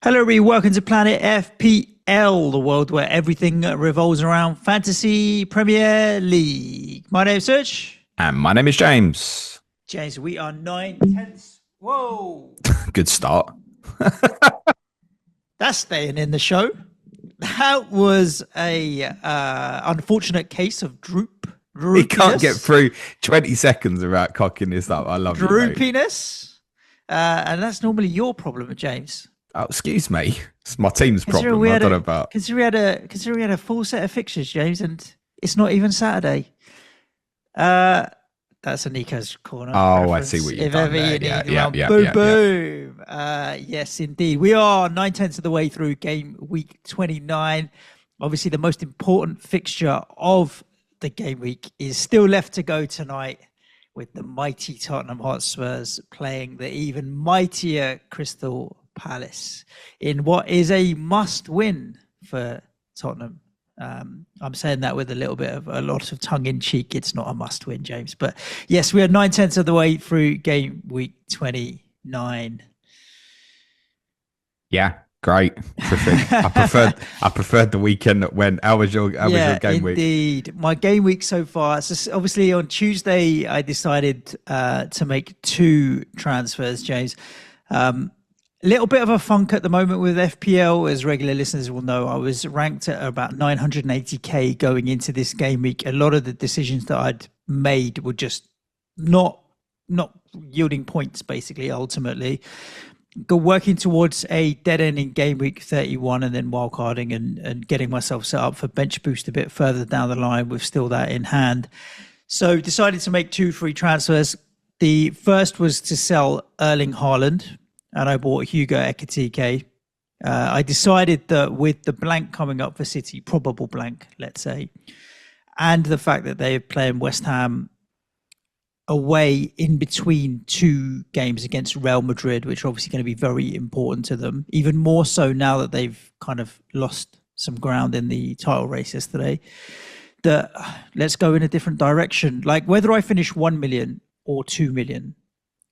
Hello, everybody. Welcome to Planet FPL, the world where everything revolves around Fantasy Premier League. My name's Suj. And my name is James. James, we are 9/10. Whoa. Good start. That's staying in the show. That was a unfortunate case of droopiness. He can't get through 20 seconds without cocking this up. I love droopiness. And that's normally your problem, James. Oh, excuse me. It's my team's problem. I don't know about. Considering we had a full set of fixtures, James, and it's not even Saturday. That's a Nico's corner. Oh, reference. I see what you've if done ever there. you need Yeah. boom. Yes, indeed. We are 9/10 of the way through game week 29. Obviously, the most important fixture of the game week is still left to go tonight, with the mighty Tottenham Hotspurs playing the even mightier Crystal Palace in what is a must-win for Tottenham. I'm saying that with a lot of tongue-in-cheek. It's not a must-win, James. But yes, we are 9/10 of the way through game week 29. Yeah, great. Terrific. I preferred the weekend that went. How was your game week? Indeed. My game week so far. So obviously on Tuesday, I decided to make two transfers, James. A little bit of a funk at the moment with FPL, as regular listeners will know. I was ranked at about 980k going into this game week. A lot of the decisions that I'd made were just not yielding points, basically, ultimately. Working towards a dead end in game week 31 and then wildcarding and getting myself set up for bench boost a bit further down the line with still that in hand. So decided to make two free transfers. The first was to sell Erling Haaland, and I bought Hugo Ekitike. I decided that with the blank coming up for City, probable blank, let's say, and the fact that they're playing West Ham away in between two games against Real Madrid, which are obviously going to be very important to them, even more so now that they've kind of lost some ground in the title race yesterday, that let's go in a different direction. Like whether I finish 1 million or 2 million,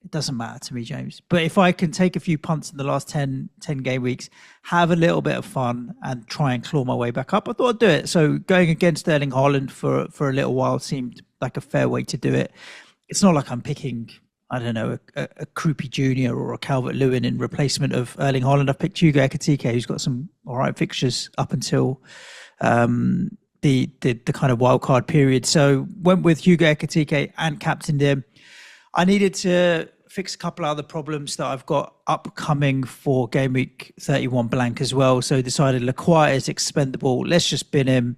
it doesn't matter to me, James. But if I can take a few punts in the last 10 game weeks, have a little bit of fun and try and claw my way back up, I thought I'd do it. So going against Erling Haaland for a little while seemed like a fair way to do it. It's not like I'm picking, I don't know, a Krupi Jr. or a Calvert-Lewin in replacement of Erling Haaland. I've picked Hugo Ekitike, who's got some all right fixtures up until the kind of wildcard period. So went with Hugo Ekitike and captained him. I needed to fix a couple other problems that I've got upcoming for game week 31 blank as well. So decided Lacroix is expendable. Let's just bin him.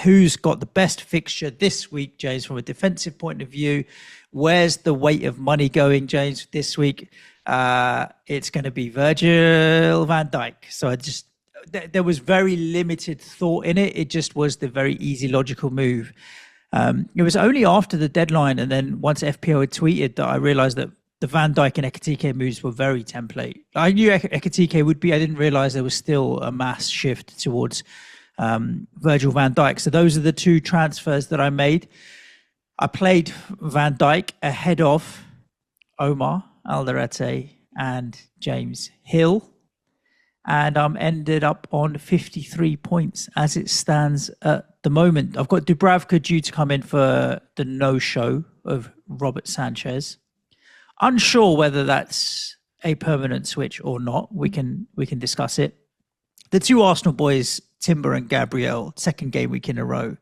Who's got the best fixture this week, James, from a defensive point of view? Where's the weight of money going, James, this week? It's going to be Virgil van Dijk. So there was very limited thought in it. It just was the very easy, logical move. It was only after the deadline and then once FPL had tweeted that I realized that the Van Dijk and Ekitike moves were very template. I knew Ekitike would be. I didn't realize there was still a mass shift towards Virgil van Dijk. So those are the two transfers that I made. I played Van Dijk ahead of Omar Alderete and James Hill, and I'm ended up on 53 points as it stands at the moment. I've got Dubravka due to come in for the no-show of Robert Sanchez. Unsure whether that's a permanent switch or not. We can discuss it. The two Arsenal boys, Timber and Gabriel, second game week in a row.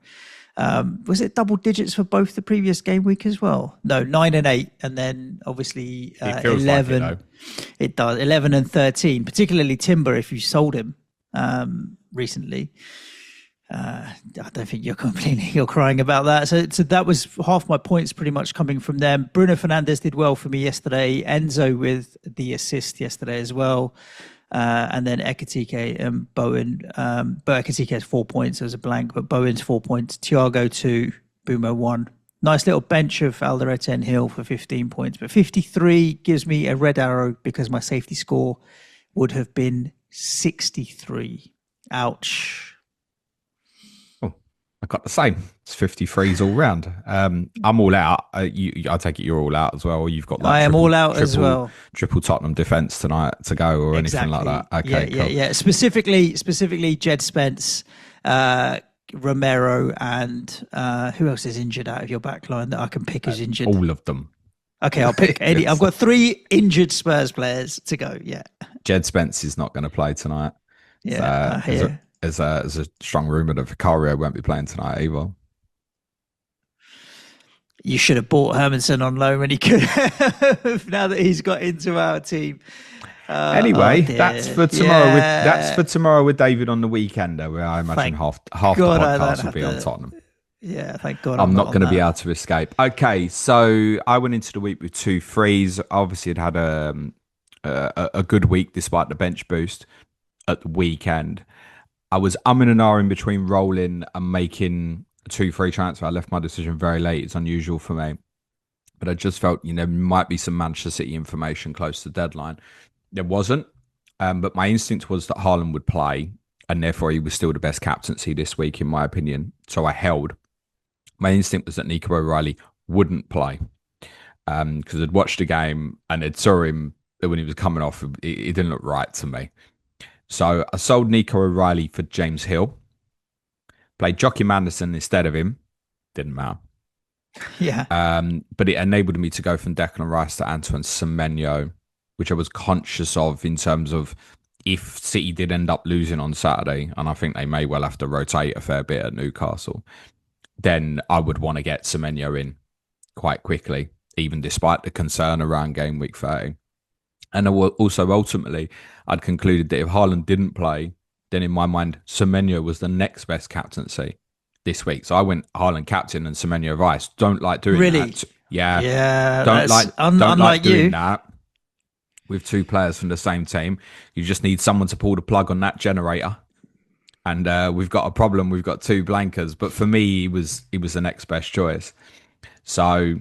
Was it double digits for both the previous game week as well? No, 9 and 8, and then obviously 11. Like it does 11 and 13. Particularly Timber, if you sold him recently. I don't think you're crying about that. So that was half my points pretty much coming from them. Bruno Fernandes did well for me yesterday. Enzo with the assist yesterday as well. And then Ekitike and Bowen. But Ekitike has 4 points as a blank, but Bowen's 4 points. Thiago 2, Bumo 1. Nice little bench of Alderete and Hill for 15 points. But 53 gives me a red arrow because my safety score would have been 63. Ouch. got the same. It's 53s all round. I'm all out. I take it you're all out as well. Or you've got like I am all out as well. Triple Tottenham defense tonight to go or anything like that. Okay, cool. Yeah. Specifically, Jed Spence, Romero, and who else is injured out of your back line that I can pick as injured? All of them. Okay, I'll pick any. I've got 3 injured Spurs players to go. Yeah. Jed Spence is not going to play tonight. Yeah, there's a strong rumour that Vicario won't be playing tonight either. You should have bought Hermanson on loan when he could have, now that he's got into our team. Anyway, that's for tomorrow. Yeah. That's for tomorrow with David on the weekend, where I imagine half the podcast will be on Tottenham. Yeah, thank God. I'm not going to be able to escape. Okay, so I went into the week with 2 frees. Obviously, it had a good week despite the bench boost at the weekend. I was umming and ahhing between rolling and making a 2 free transfer. I left my decision very late. It's unusual for me. But I just felt, might be some Manchester City information close to the deadline. There wasn't. But my instinct was that Haaland would play, and therefore he was still the best captaincy this week, in my opinion. So I held. My instinct was that Nico O'Reilly wouldn't play because I'd watched the game and I'd saw him when he was coming off. It didn't look right to me. So I sold Nico O'Reilly for James Hill, played Joachim Anderson instead of him. Didn't matter. Yeah. But it enabled me to go from Declan Rice to Antoine Semenyo, which I was conscious of in terms of if City did end up losing on Saturday, and I think they may well have to rotate a fair bit at Newcastle, then I would want to get Semenyo in quite quickly, even despite the concern around game week 30. And also, ultimately, I'd concluded that if Haaland didn't play, then in my mind, Semenyo was the next best captaincy this week. So I went Haaland captain and Semenyo vice. Don't like doing that. Yeah. Don't like doing that with 2 players from the same team. You just need someone to pull the plug on that generator. And we've got a problem. We've got 2 blankers. But for me, he was the next best choice. So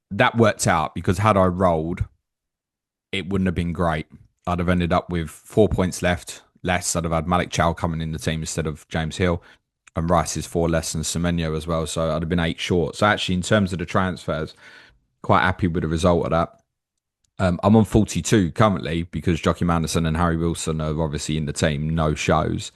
that worked out because had I rolled, it wouldn't have been great. I'd have ended up with 4 points less. I'd have had Malik Chow coming in the team instead of James Hill, and Rice is 4 less than Semenyo as well. So I'd have been 8 short. So actually, in terms of the transfers, quite happy with the result of that. I'm on 42 currently because Joachim Anderson and Harry Wilson are obviously in the team, no shows.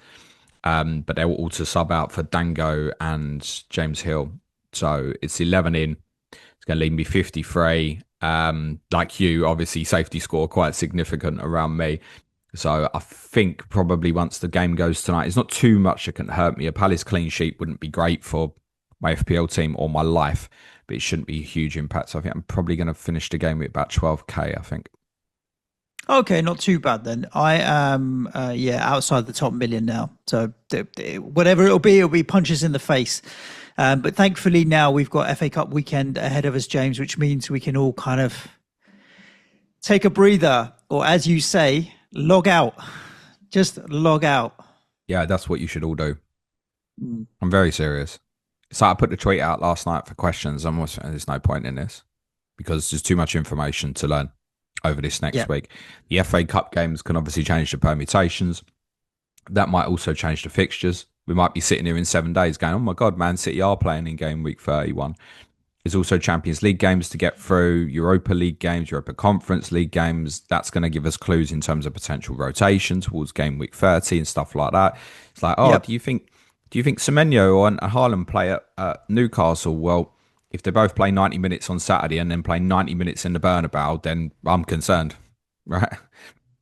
But they were all to sub out for Dango and James Hill. So it's 11 in. It's going to leave me 53. Like you, obviously safety score quite significant around me. So I think probably once the game goes tonight, it's not too much that can hurt me. A Palace clean sheet wouldn't be great for my FPL team or my life, but it shouldn't be a huge impact. So I think I'm probably going to finish the game with about 12k, I think. Okay, not too bad then. I am, outside the top million now. So whatever it'll be punches in the face. But thankfully now we've got FA Cup weekend ahead of us, James, which means we can all kind of take a breather, or as you say, log out. Just log out. Yeah, that's what you should all do. I'm very serious. So I put the tweet out last night for questions. There's no point in this because there's too much information to learn over this next week. The FA Cup games can obviously change the permutations. That might also change the fixtures. We might be sitting here in 7 days going, oh my God, Man City are playing in game week 31. There's also Champions League games to get through, Europa League games, Europa Conference League games. That's going to give us clues in terms of potential rotation towards game week 30 and stuff like that. It's like, do you think Semenyo and Haaland play at Newcastle? Well, if they both play 90 minutes on Saturday and then play 90 minutes in the Bernabeu, then I'm concerned, right?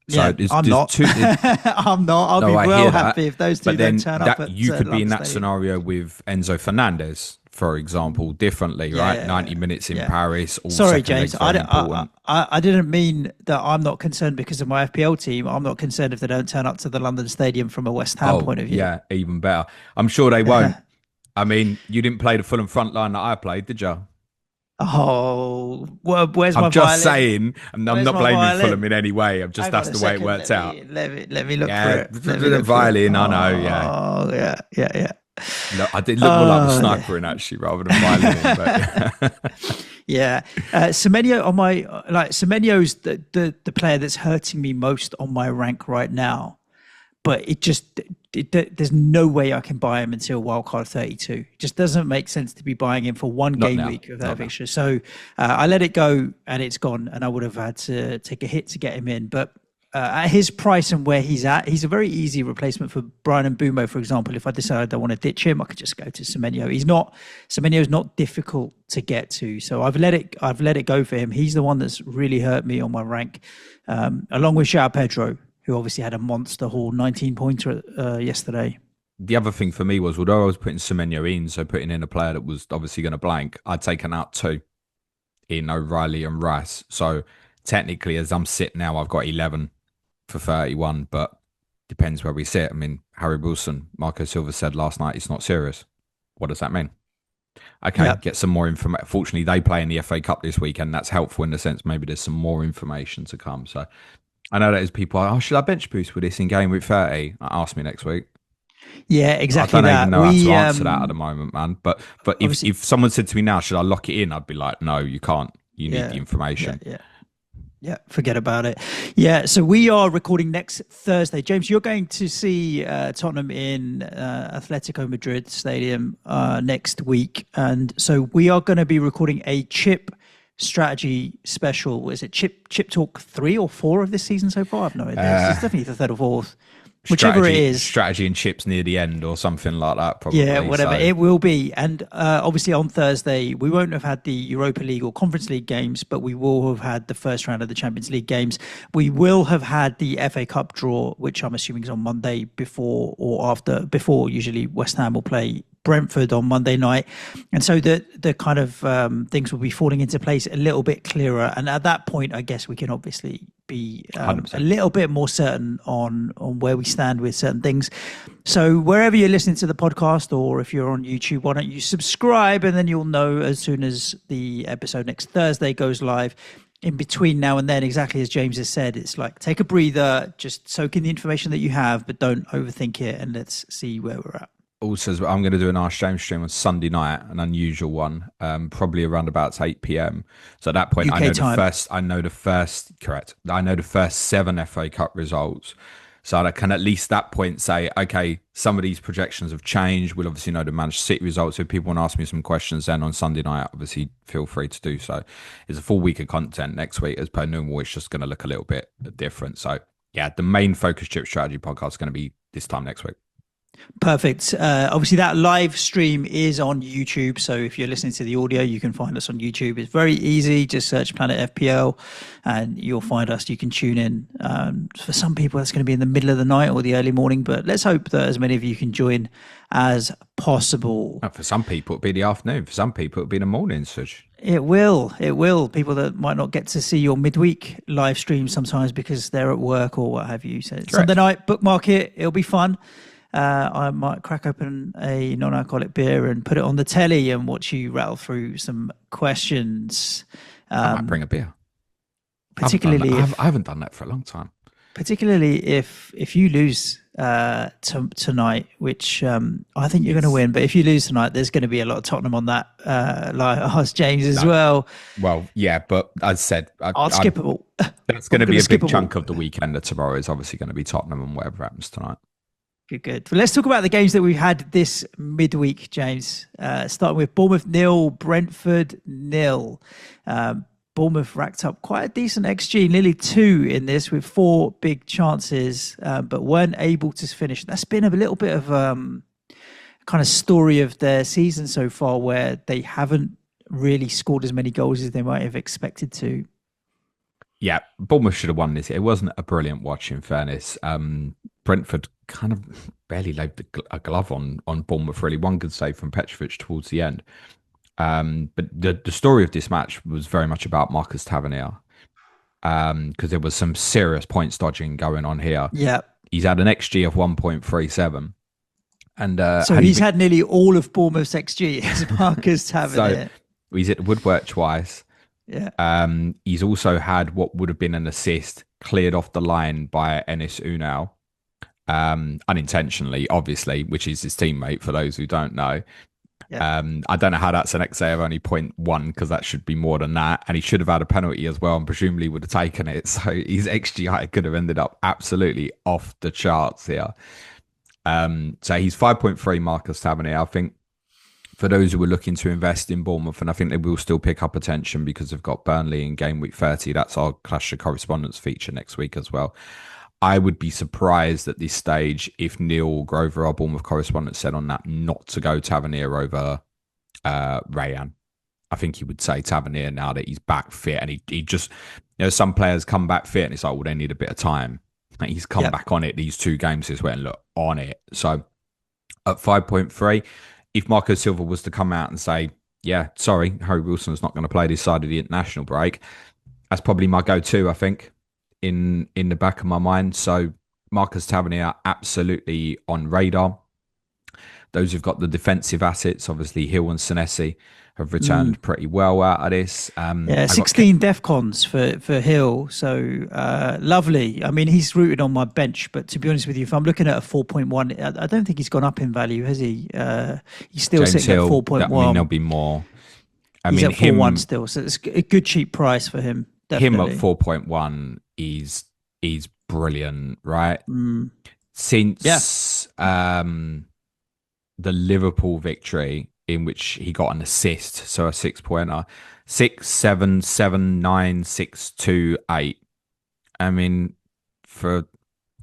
So I'm not. I'm not. I'll be well happy if those two don't turn up. You could be in that scenario with Enzo Fernandez, for example, differently, right? 90 minutes in Paris. Sorry, James. I didn't mean that I'm not concerned because of my FPL team. I'm not concerned if they don't turn up to the London Stadium from a West Ham point of view. Yeah, even better. I'm sure they won't. I mean, you didn't play the Fulham front line that I played, did you? Oh, well, where's my violin? I'm just saying, I'm not blaming Fulham in any way. That's the way it worked out. Let me look for it. The violin, I know, yeah. Oh, yeah. No, I did look more like a sniper in actually rather than violin. But yeah. Semenyo on my Semenyo's the player that's hurting me most on my rank right now. But it just there's no way I can buy him until wildcard 32. It just doesn't make sense to be buying him for one game week of that fixture. So I let it go and it's gone, and I would have had to take a hit to get him in. But at his price and where he's at, he's a very easy replacement for Brian Mbeumo, for example. If I decide I want to ditch him, I could just go to Semenyo. Semenyo's not difficult to get to, so I've let it go for him. He's the one that's really hurt me on my rank, along with Joao Pedro, who obviously had a monster haul, 19-pointer yesterday. The other thing for me was, although I was putting Semenyo in, so putting in a player that was obviously going to blank, I'd taken out 2 in O'Reilly and Rice. So technically, as I'm sitting now, I've got 11 for 31, but depends where we sit. I mean, Harry Wilson, Marco Silva said last night, it's not serious. What does that mean? Okay, get some more information. Fortunately, they play in the FA Cup this weekend. That's helpful in the sense maybe there's some more information to come. So I know that there's people, should I bench boost with this in Gameweek 30? Ask me next week. Yeah, exactly. I don't even know how to answer that at the moment, man. But if someone said to me now, should I lock it in? I'd be like, no, you can't. You need the information. Yeah, forget about it. Yeah, so we are recording next Thursday. James, you're going to see Tottenham in Atletico Madrid Stadium next week. And so we are going to be recording a chip strategy special. Is it chip talk 3 or 4 of this season so far? I've no idea. It's definitely the 3rd or 4th. Whichever it is. Strategy and chips near the end or something like that, probably. Yeah, whatever. So it will be. And obviously on Thursday, we won't have had the Europa League or Conference League games, but we will have had the first round of the Champions League games. We will have had the FA Cup draw, which I'm assuming is on Monday before usually West Ham will play Brentford on Monday night. And so the kind of things will be falling into place a little bit clearer. And at that point, I guess we can obviously be a little bit more certain on where we stand with certain things. So wherever you're listening to the podcast, or if you're on YouTube, why don't you subscribe, and then you'll know as soon as the episode next Thursday goes live. In between now and then, exactly as James has said, it's like take a breather, just soak in the information that you have, but don't overthink it, and let's see where we're at. Also, I'm going to do an Ask James stream on Sunday night, an unusual one, probably around about 8 p.m. So at that point, I know the first 7 FA Cup results. So I can at least at that point say, okay, some of these projections have changed. We'll obviously know the Manchester City results. If people want to ask me some questions then on Sunday night, obviously feel free to do so. It's a full week of content next week. As per normal, it's just going to look a little bit different. So yeah, the main Focus Chip Strategy podcast is going to be this time next week. Perfect. Obviously, that live stream is on YouTube. So if you're listening to the audio, you can find us on YouTube. It's very easy. Just search Planet FPL and you'll find us. You can tune in. For some people, that's going to be in the middle of the night or the early morning. But let's hope that as many of you can join as possible. For some people, it'll be the afternoon. For some people, it'll be the morning, Suj. It will. People that might not get to see your midweek live stream sometimes because they're at work or what have you. So Sunday night, bookmark it. It'll be fun. I might crack open a non-alcoholic beer and put it on the telly and watch you rattle through some questions. I might bring a beer. Particularly, I haven't done that for a long time. Particularly if you lose tonight, which I think you're going to win. But if you lose tonight, there's going to be a lot of Tottenham on that. Like Ask James as well. Well, yeah, but as I said, I'll skip it all. That's going to be a big chunk of the weekend. Tomorrow is obviously going to be Tottenham and whatever happens tonight. Good. Well, let's talk about the games that we've had this midweek, James. Starting with Bournemouth 0, Brentford 0. Bournemouth racked up quite a decent XG, nearly 2 in this with 4 big chances, but weren't able to finish. That's been a little bit of kind of story of their season so far, where they haven't really scored as many goals as they might have expected to. Yeah, Bournemouth should have won this. It wasn't a brilliant watch, in fairness. Brentford kind of barely laid a glove on Bournemouth, really. One good save from Petrovic towards the end. But the story of this match was very much about Marcus Tavernier, because there was some serious points dodging going on here. Yeah. He's had an XG of 1.37. And so he's had nearly all of Bournemouth's XG as Marcus Tavernier. So he's hit the woodwork twice. Yeah. He's also had what would have been an assist cleared off the line by Enis Unal, unintentionally, obviously, which is his teammate, for those who don't know. Yeah. I don't know how that's an XA of only 0.1, because that should be more than that. And he should have had a penalty as well, and presumably would have taken it. So his XGI could have ended up absolutely off the charts here. So he's 5.3 Marcus Tavernier. I think for those who are looking to invest in Bournemouth, and I think they will still pick up attention because they've got Burnley in game week 30. That's our Clash of Correspondence feature next week as well. I would be surprised at this stage if Neil Grover, our Bournemouth correspondent, said on that not to go Tavernier over Rayan. I think he would say Tavernier now that he's back fit, and he just, some players come back fit and it's like, well, they need a bit of time. And he's come back on it these 2 games as well and look on it. So at 5.3, if Marco Silva was to come out and say, yeah, sorry, Harry Wilson's not going to play this side of the international break, that's probably my go-to, I think, in the back of my mind. So Marcus Tavernier absolutely on radar. Those who've got the defensive assets, obviously Hill and Senesi, have returned pretty well out of this. 16 DEFCONs for Hill. So lovely. I mean, he's rooted on my bench, but to be honest with you, if I'm looking at a 4.1, I don't think he's gone up in value, has he? He's still James sitting Hill, at 4.1. I mean, there'll be more. He's at 4.1 still, so it's a good cheap price for him. Definitely. Him at 4.1 is brilliant, right? Since the Liverpool victory, in which he got an assist, so a 6-pointer, 6, 7, 7, 9, 6, 2, 8. I mean, for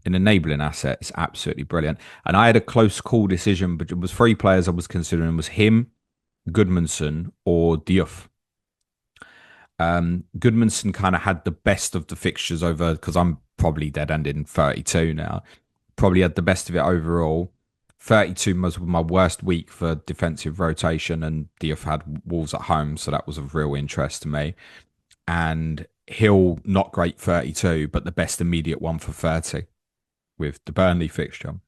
an enabling asset, it's absolutely brilliant. And I had a close call decision, but it was 3 players I was considering. It was him, Goodmanson, or Diouf. Goodmanson kind of had the best of the fixtures over, because I'm probably dead-ended in 32 now. Probably had the best of it overall. 32 was my worst week for defensive rotation, and Diouf had Wolves at home, so that was of real interest to me. And Hill, not great 32, but the best immediate one for 30 with the Burnley fixture.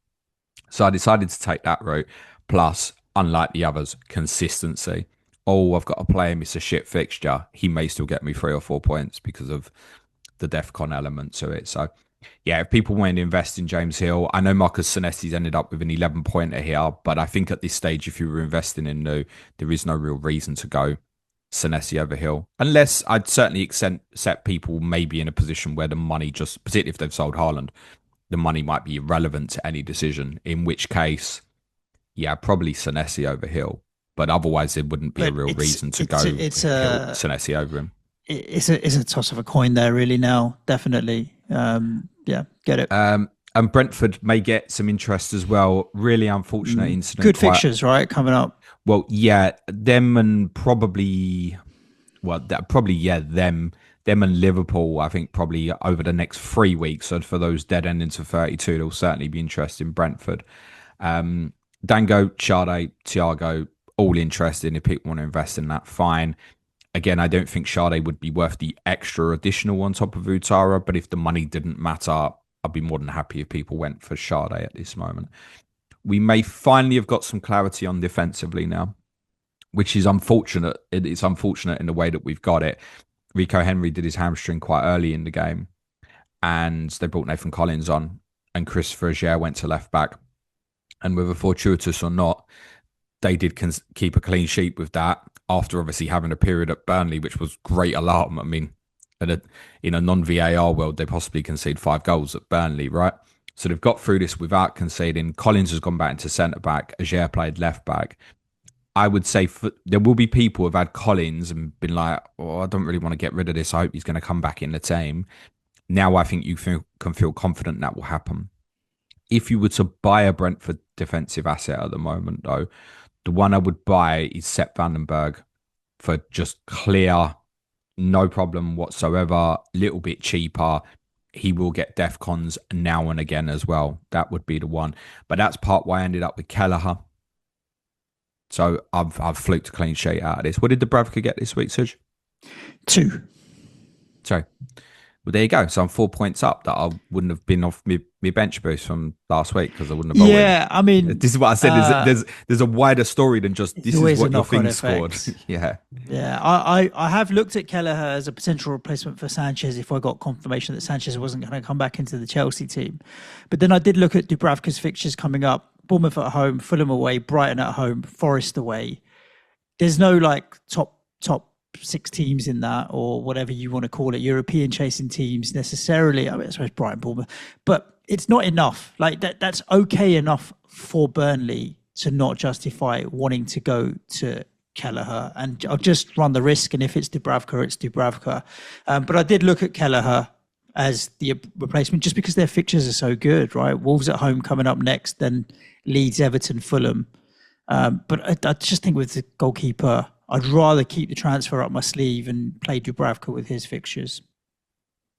So I decided to take that route. Plus, unlike the others, consistency. Oh, I've got a player miss a shit fixture. He may still get me 3 or 4 points because of the DEFCON element to it. So yeah, if people want to invest in James Hill, I know Marcus Senesi's ended up with an 11-pointer here, but I think at this stage, if you were investing in new, there is no real reason to go Senesi over Hill. Unless I'd certainly accept people maybe in a position where the money just, particularly if they've sold Haaland, the money might be irrelevant to any decision, in which case, yeah, probably Senesi over Hill. But otherwise, there wouldn't be a real reason to go Senesi over him. It's a toss of a coin there, really, now, definitely. Get it. And Brentford may get some interest as well. Really unfortunate incident. Good fixtures, right, coming up. Well, yeah, them and probably, them and Liverpool, I think probably over the next 3 weeks. So for those dead endings of 32, there'll certainly be interest in Brentford. Dango, Sade, Thiago, all interested. If people want to invest in that, fine. Again, I don't think Sade would be worth the extra additional on top of Utara, but if the money didn't matter, I'd be more than happy if people went for Sade at this moment. We may finally have got some clarity on defensively now, which is unfortunate. It's unfortunate in the way that we've got it. Rico Henry did his hamstring quite early in the game, and they brought Nathan Collins on, and Christopher Aguerd went to left back. And whether fortuitous or not, they did keep a clean sheet with that after obviously having a period at Burnley, which was great alarm. I mean, in a non-VAR world, they possibly concede 5 goals at Burnley, right? So they've got through this without conceding. Collins has gone back into centre-back. Aguerd played left-back. I would say there will be people who have had Collins and been like, oh, I don't really want to get rid of this. I hope he's going to come back in the team. Now I think you can feel confident that will happen. If you were to buy a Brentford defensive asset at the moment, though, the one I would buy is Sepp Vandenberg for just clear, no problem whatsoever, little bit cheaper. He will get DEFCONs now and again as well. That would be the one. But that's part why I ended up with Kelleher. So I've fluked a clean sheet out of this. What did Dubravka get this week, Suj? 2. Sorry. Well, there you go. So I'm 4 points up that I wouldn't have been off my bench boost from last week because I wouldn't have bowled. Yeah, I mean... This is what I said. There's a wider story than just this is what your thing scored. Yeah. Yeah, I have looked at Kelleher as a potential replacement for Sanchez if I got confirmation that Sanchez wasn't going to come back into the Chelsea team. But then I did look at Dubravka's fixtures coming up. Bournemouth at home, Fulham away, Brighton at home, Forest away. There's no like top 6 teams in that, or whatever you want to call it, European chasing teams necessarily. I mean, I suppose Brighton, Bournemouth, but it's not enough. Like that's okay enough for Burnley to not justify wanting to go to Kelleher, and I'll just run the risk. And if it's Dubravka, it's Dubravka. But I did look at Kelleher as the replacement just because their fixtures are so good, right? Wolves at home coming up next, then Leeds, Everton, Fulham. But I just think with the goalkeeper, I'd rather keep the transfer up my sleeve and play Dubravka with his fixtures.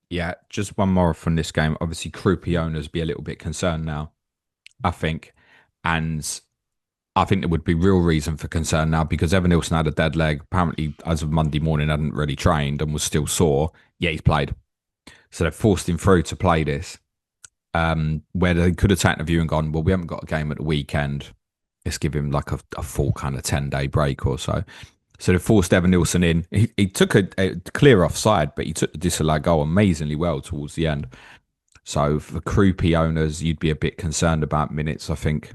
Yeah, just one more from this game. Obviously, Krupi owners be a little bit concerned now, I think. And I think there would be real reason for concern now because Evan Nilsson had a dead leg. Apparently, as of Monday morning, hadn't really trained and was still sore. Yeah, he's played. So they forced him through to play this, where they could have taken a view and gone, well, we haven't got a game at the weekend. Let's give him like a full kind of 10-day break or so. So they forced Evan Nilsson in. He took a clear offside, but he took the disallowed goal amazingly well towards the end. So for Krupi owners, you'd be a bit concerned about minutes, I think,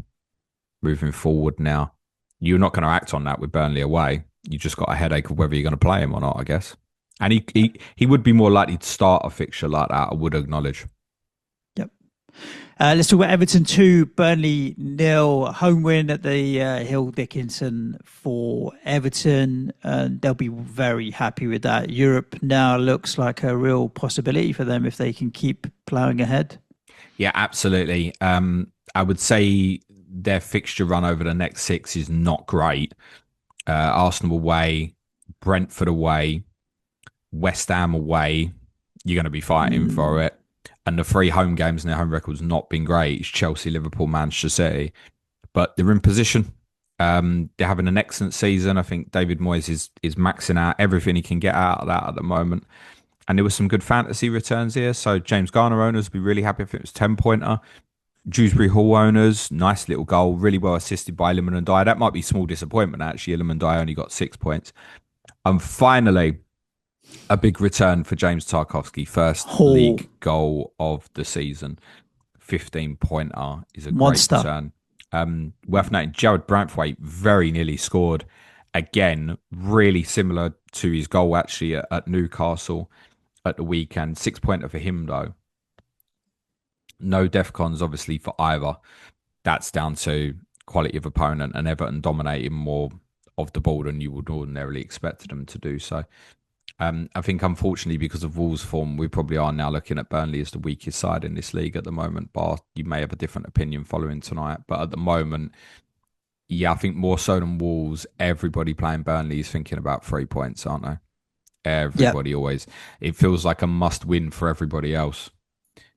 moving forward now. You're not going to act on that with Burnley away. You just got a headache of whether you're going to play him or not, I guess. And he would be more likely to start a fixture like that, I would acknowledge. Yep. Let's talk about Everton 2, Burnley 0. Home win at the Hill Dickinson for Everton. They'll be very happy with that. Europe now looks like a real possibility for them if they can keep ploughing ahead. Yeah, absolutely. I would say their fixture run over the next 6 is not great. Arsenal away, Brentford away, West Ham away. You're going to be fighting for it. And the 3 home games in their home record's not been great. It's Chelsea, Liverpool, Manchester City. But they're in position. They're having an excellent season. I think David Moyes is maxing out everything he can get out of that at the moment. And there were some good fantasy returns here. So James Garner owners will be really happy if it was 10-pointer. Dewsbury Hall owners, nice little goal, really well assisted by Iliman and Dyer. That might be small disappointment, actually. Iliman and Dyer only got 6 points. And finally, a big return for James Tarkowski. First league goal of the season. 15-pointer is a great return. Worth noting, Jared Branthwaite very nearly scored. Again, really similar to his goal, actually, at Newcastle at the weekend. 6-pointer for him, though. No DEFCONs, obviously, for either. That's down to quality of opponent and Everton dominating more of the ball than you would ordinarily expect them to do so. I think, unfortunately, because of Wolves' form, we probably are now looking at Burnley as the weakest side in this league at the moment. But you may have a different opinion following tonight. But at the moment, yeah, I think more so than Wolves, everybody playing Burnley is thinking about 3 points, aren't they? Everybody always. It feels like a must-win for everybody else,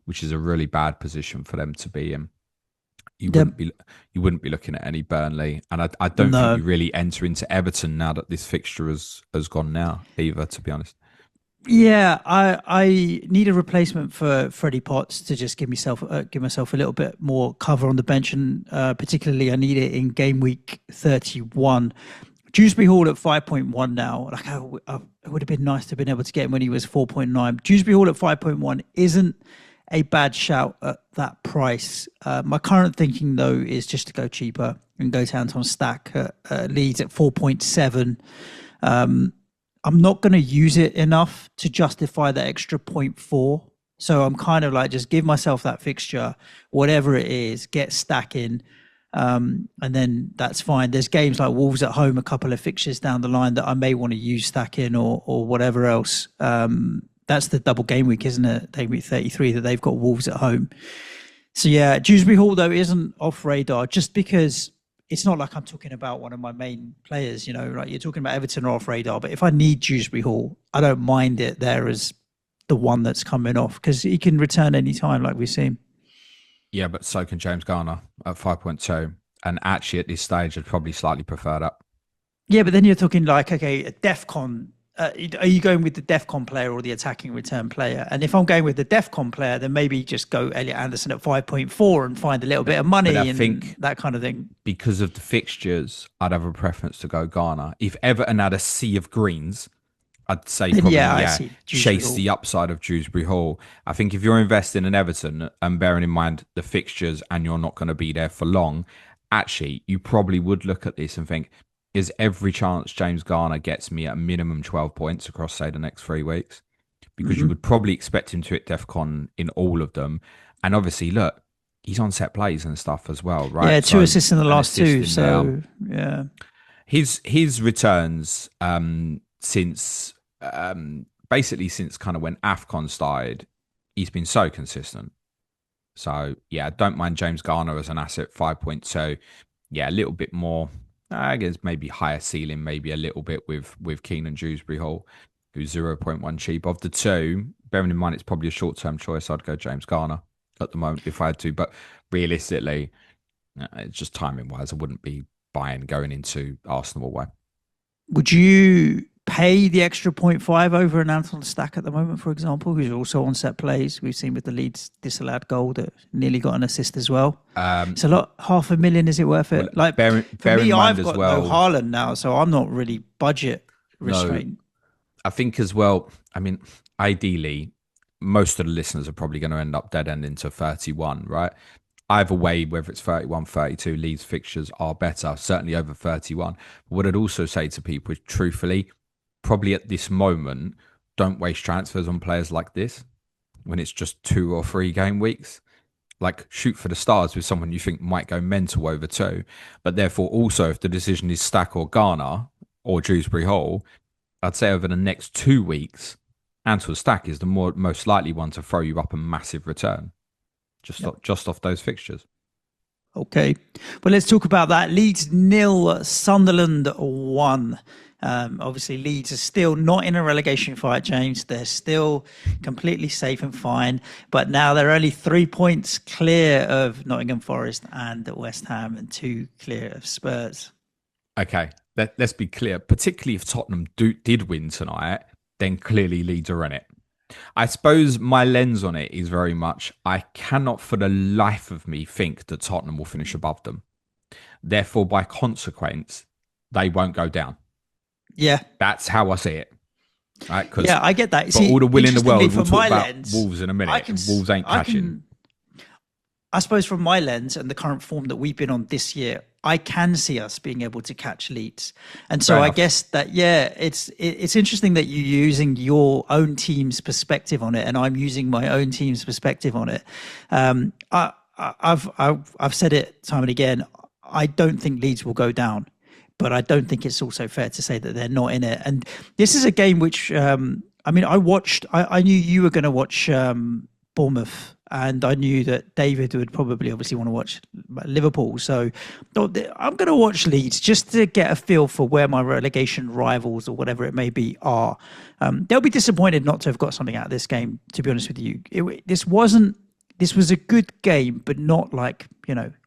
which is a really bad position for them to be in. You wouldn't be looking at any Burnley, and I don't think we really enter into Everton now that this fixture has gone now either, to be honest. Yeah, I need a replacement for Freddie Potts to just give myself a little bit more cover on the bench, and particularly I need it in game week 31. Dewsbury Hall at 5.1 now. Like it would have been nice to have been able to get him when he was 4.9. Dewsbury Hall at 5.1 isn't a bad shout at that price. My current thinking, though, is just to go cheaper and go to Anton Stack at Leeds at 4.7. I'm not going to use it enough to justify the extra 0.4. So I'm kind of like, just give myself that fixture, whatever it is, get Stack in, and then that's fine. There's games like Wolves at home, a couple of fixtures down the line that I may want to use Stack in or whatever else. That's the double game week, isn't it? Game week 33 that they've got Wolves at home. So yeah, Dewsbury Hall though isn't off radar just because it's not like I'm talking about one of my main players, you know, like you're talking about Everton or off radar. But if I need Dewsbury Hall, I don't mind it there as the one that's coming off because he can return any time like we've seen. Yeah, but so can James Garner at 5.2. And actually at this stage, I'd probably slightly prefer that. Yeah, but then you're talking like, okay, a DEFCON. Are you going with the DEFCON player or the attacking return player? And if I'm going with the DEFCON player, then maybe just go Elliot Anderson at 5.4 and find a little bit of money and think that kind of thing. Because of the fixtures, I'd have a preference to go Garner. If Everton had a sea of greens, I'd say probably chase the upside of Dewsbury Hall. I think if you're investing in Everton and bearing in mind the fixtures and you're not going to be there for long, actually, you probably would look at this and think, is every chance James Garner gets me at a minimum 12 points across, say, the next 3 weeks? Because you would probably expect him to hit DEFCON in all of them. And obviously, look, he's on set plays and stuff as well, Yeah, right? two So assists in the an last assist two. in there. So yeah, His returns since basically since kind of when AFCON started, he's been so consistent. So yeah, don't mind James Garner as an asset, 5.2. Yeah, a little bit more. I guess maybe higher ceiling, maybe a little bit with Keenan Dewsbury Hall, who's 0.1 cheap. Of the two, bearing in mind it's probably a short term choice, I'd go James Garner at the moment if I had to. But realistically, it's just timing wise, I wouldn't be buying going into Arsenal away. would you pay the extra point 0.5 over an Anton Stack at the moment, for example, who's also on set plays? We've seen with the Leeds disallowed goal that nearly got an assist as well. It's a lot. 500,000, is it worth it? Well, Like bear for me, in mind I've as got well, no Haaland now, so I'm not really budget no, restrained. I think as well, I mean, ideally, most of the listeners are probably going to end up dead ending to 31, right? Either way, whether it's 31, 32, Leeds fixtures are better, certainly over 31. But what I'd also say to people is, truthfully, probably at this moment, don't waste transfers on players like this when it's just 2 or 3 game weeks. Like, shoot for the stars with someone you think might go mental over two. But therefore, also, if the decision is Stack or Garner or Dewsbury Hall, I'd say over the next 2 weeks, Anton Stack is the most likely one to throw you up a massive return just off those fixtures. Okay, well, let's talk about that. Leeds 0, Sunderland 1. Obviously, Leeds are still not in a relegation fight, James. They're still completely safe and fine. But now they're only 3 points clear of Nottingham Forest and West Ham, and 2 clear of Spurs. Okay, let's be clear. Particularly if Tottenham did win tonight, then clearly Leeds are in it. I suppose my lens on it is very much, I cannot for the life of me think that Tottenham will finish above them. Therefore, by consequence, they won't go down. Yeah. That's how I see it. Right? Yeah, I get that. For all the will in the world, we'll talk about lens, Wolves in a minute. Wolves ain't clashing. I suppose from my lens and the current form that we've been on this year, I can see us being able to catch Leeds. And so I guess that, yeah, it's interesting that you're using your own team's perspective on it, and I'm using my own team's perspective on it. I've said it time and again. I don't think Leeds will go down, but I don't think it's also fair to say that they're not in it. And this is a game which, I knew you were going to watch Bournemouth, and I knew that David would probably obviously want to watch Liverpool. So I'm going to watch Leeds just to get a feel for where my relegation rivals or whatever it may be are. They'll be disappointed not to have got something out of this game, to be honest with you. This was a good game, but not like,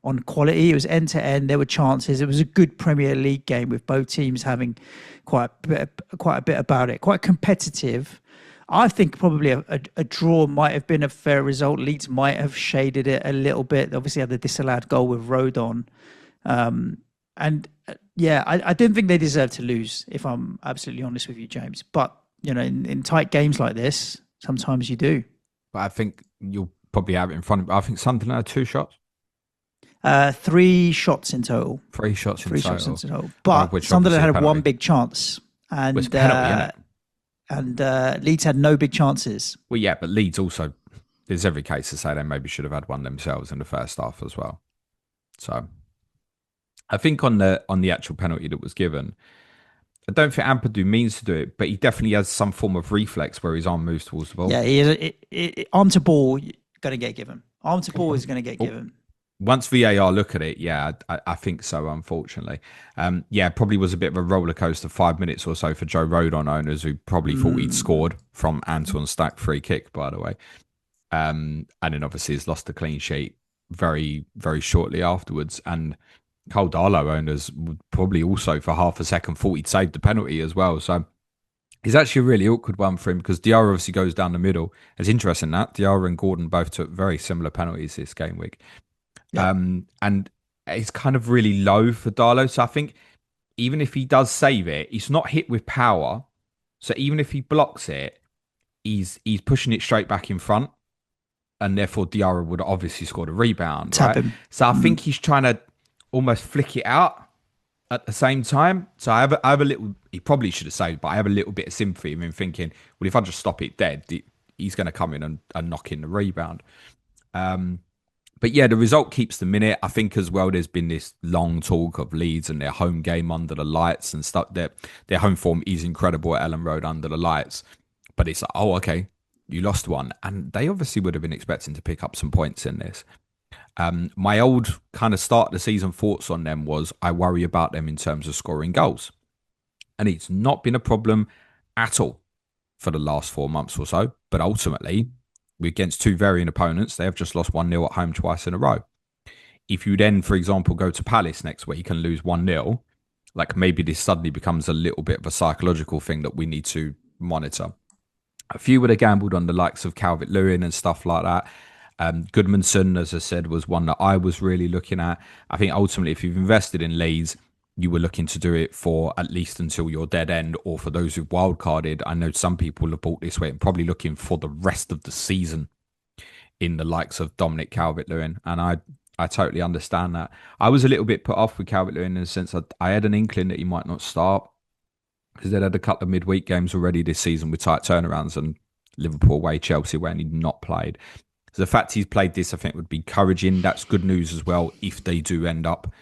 on quality. It was end to end. There were chances. It was a good Premier League game with both teams having quite a bit about it. Quite competitive. I think probably a draw might have been a fair result. Leeds might have shaded it a little bit. Obviously had the disallowed goal with Rodon. I didn't think they deserved to lose, if I'm absolutely honest with you, James. But, in tight games like this, sometimes you do. But I think you'll probably have it in front of. I think Sunderland had 2 shots. 3 shots in total. 3 shots in total. But Sunderland had one big chance. And it's penalty, and Leeds had no big chances. Well, yeah, but Leeds also, there's every case to say they maybe should have had one themselves in the first half as well. So I think on the actual penalty that was given, I don't think Ampadu means to do it, but he definitely has some form of reflex where his arm moves towards the ball. Yeah, arm to ball, going to get given. Arm to ball is going to get given. Once VAR look at it, yeah, I think so, unfortunately. Probably was a bit of a roller coaster 5 minutes or so for Joe Rodon owners who probably thought he'd scored from Anton Stack free kick, by the way. And then obviously he's lost the clean sheet very, very shortly afterwards. And Cole Darlow owners would probably also for half a second thought he'd saved the penalty as well. So it's actually a really awkward one for him because Diarra obviously goes down the middle. It's interesting that Diarra and Gordon both took very similar penalties this game week. Yeah. And it's kind of really low for Darlow. So I think even if he does save it, he's not hit with power. So even if he blocks it, he's pushing it straight back in front. And therefore Diarra would obviously score a rebound. Tap right? him. So I think he's trying to almost flick it out at the same time. So I have a little, he probably should have saved, but I have a little bit of sympathy in thinking, well, if I just stop it dead, he's going to come in and knock in the rebound. But yeah, the result keeps them in it. I think as well, there's been this long talk of Leeds and their home game under the lights and stuff. Their home form is incredible at Ellen Road under the lights. But it's like, oh, okay, you lost one. And they obviously would have been expecting to pick up some points in this. My old kind of start of the season thoughts on them was I worry about them in terms of scoring goals. And it's not been a problem at all for the last 4 months or so. But ultimately, against two varying opponents, they have just lost 1-0 at home twice in a row. If you then, for example, go to Palace next week and lose 1-0, like maybe this suddenly becomes a little bit of a psychological thing that we need to monitor. A few would have gambled on the likes of Calvert-Lewin and stuff like that. Goodmanson, as I said, was one that I was really looking at. I think ultimately, if you've invested in Leeds, you were looking to do it for at least until your dead end, or for those who've wildcarded. I know some people have bought this way and probably looking for the rest of the season in the likes of Dominic Calvert-Lewin. And I totally understand that. I was a little bit put off with Calvert-Lewin in the sense that I had an inkling that he might not start because they'd had a couple of midweek games already this season with tight turnarounds, and Liverpool away, Chelsea away, and he'd not played. So the fact he's played this, I think, would be encouraging. That's good news as well if they do end up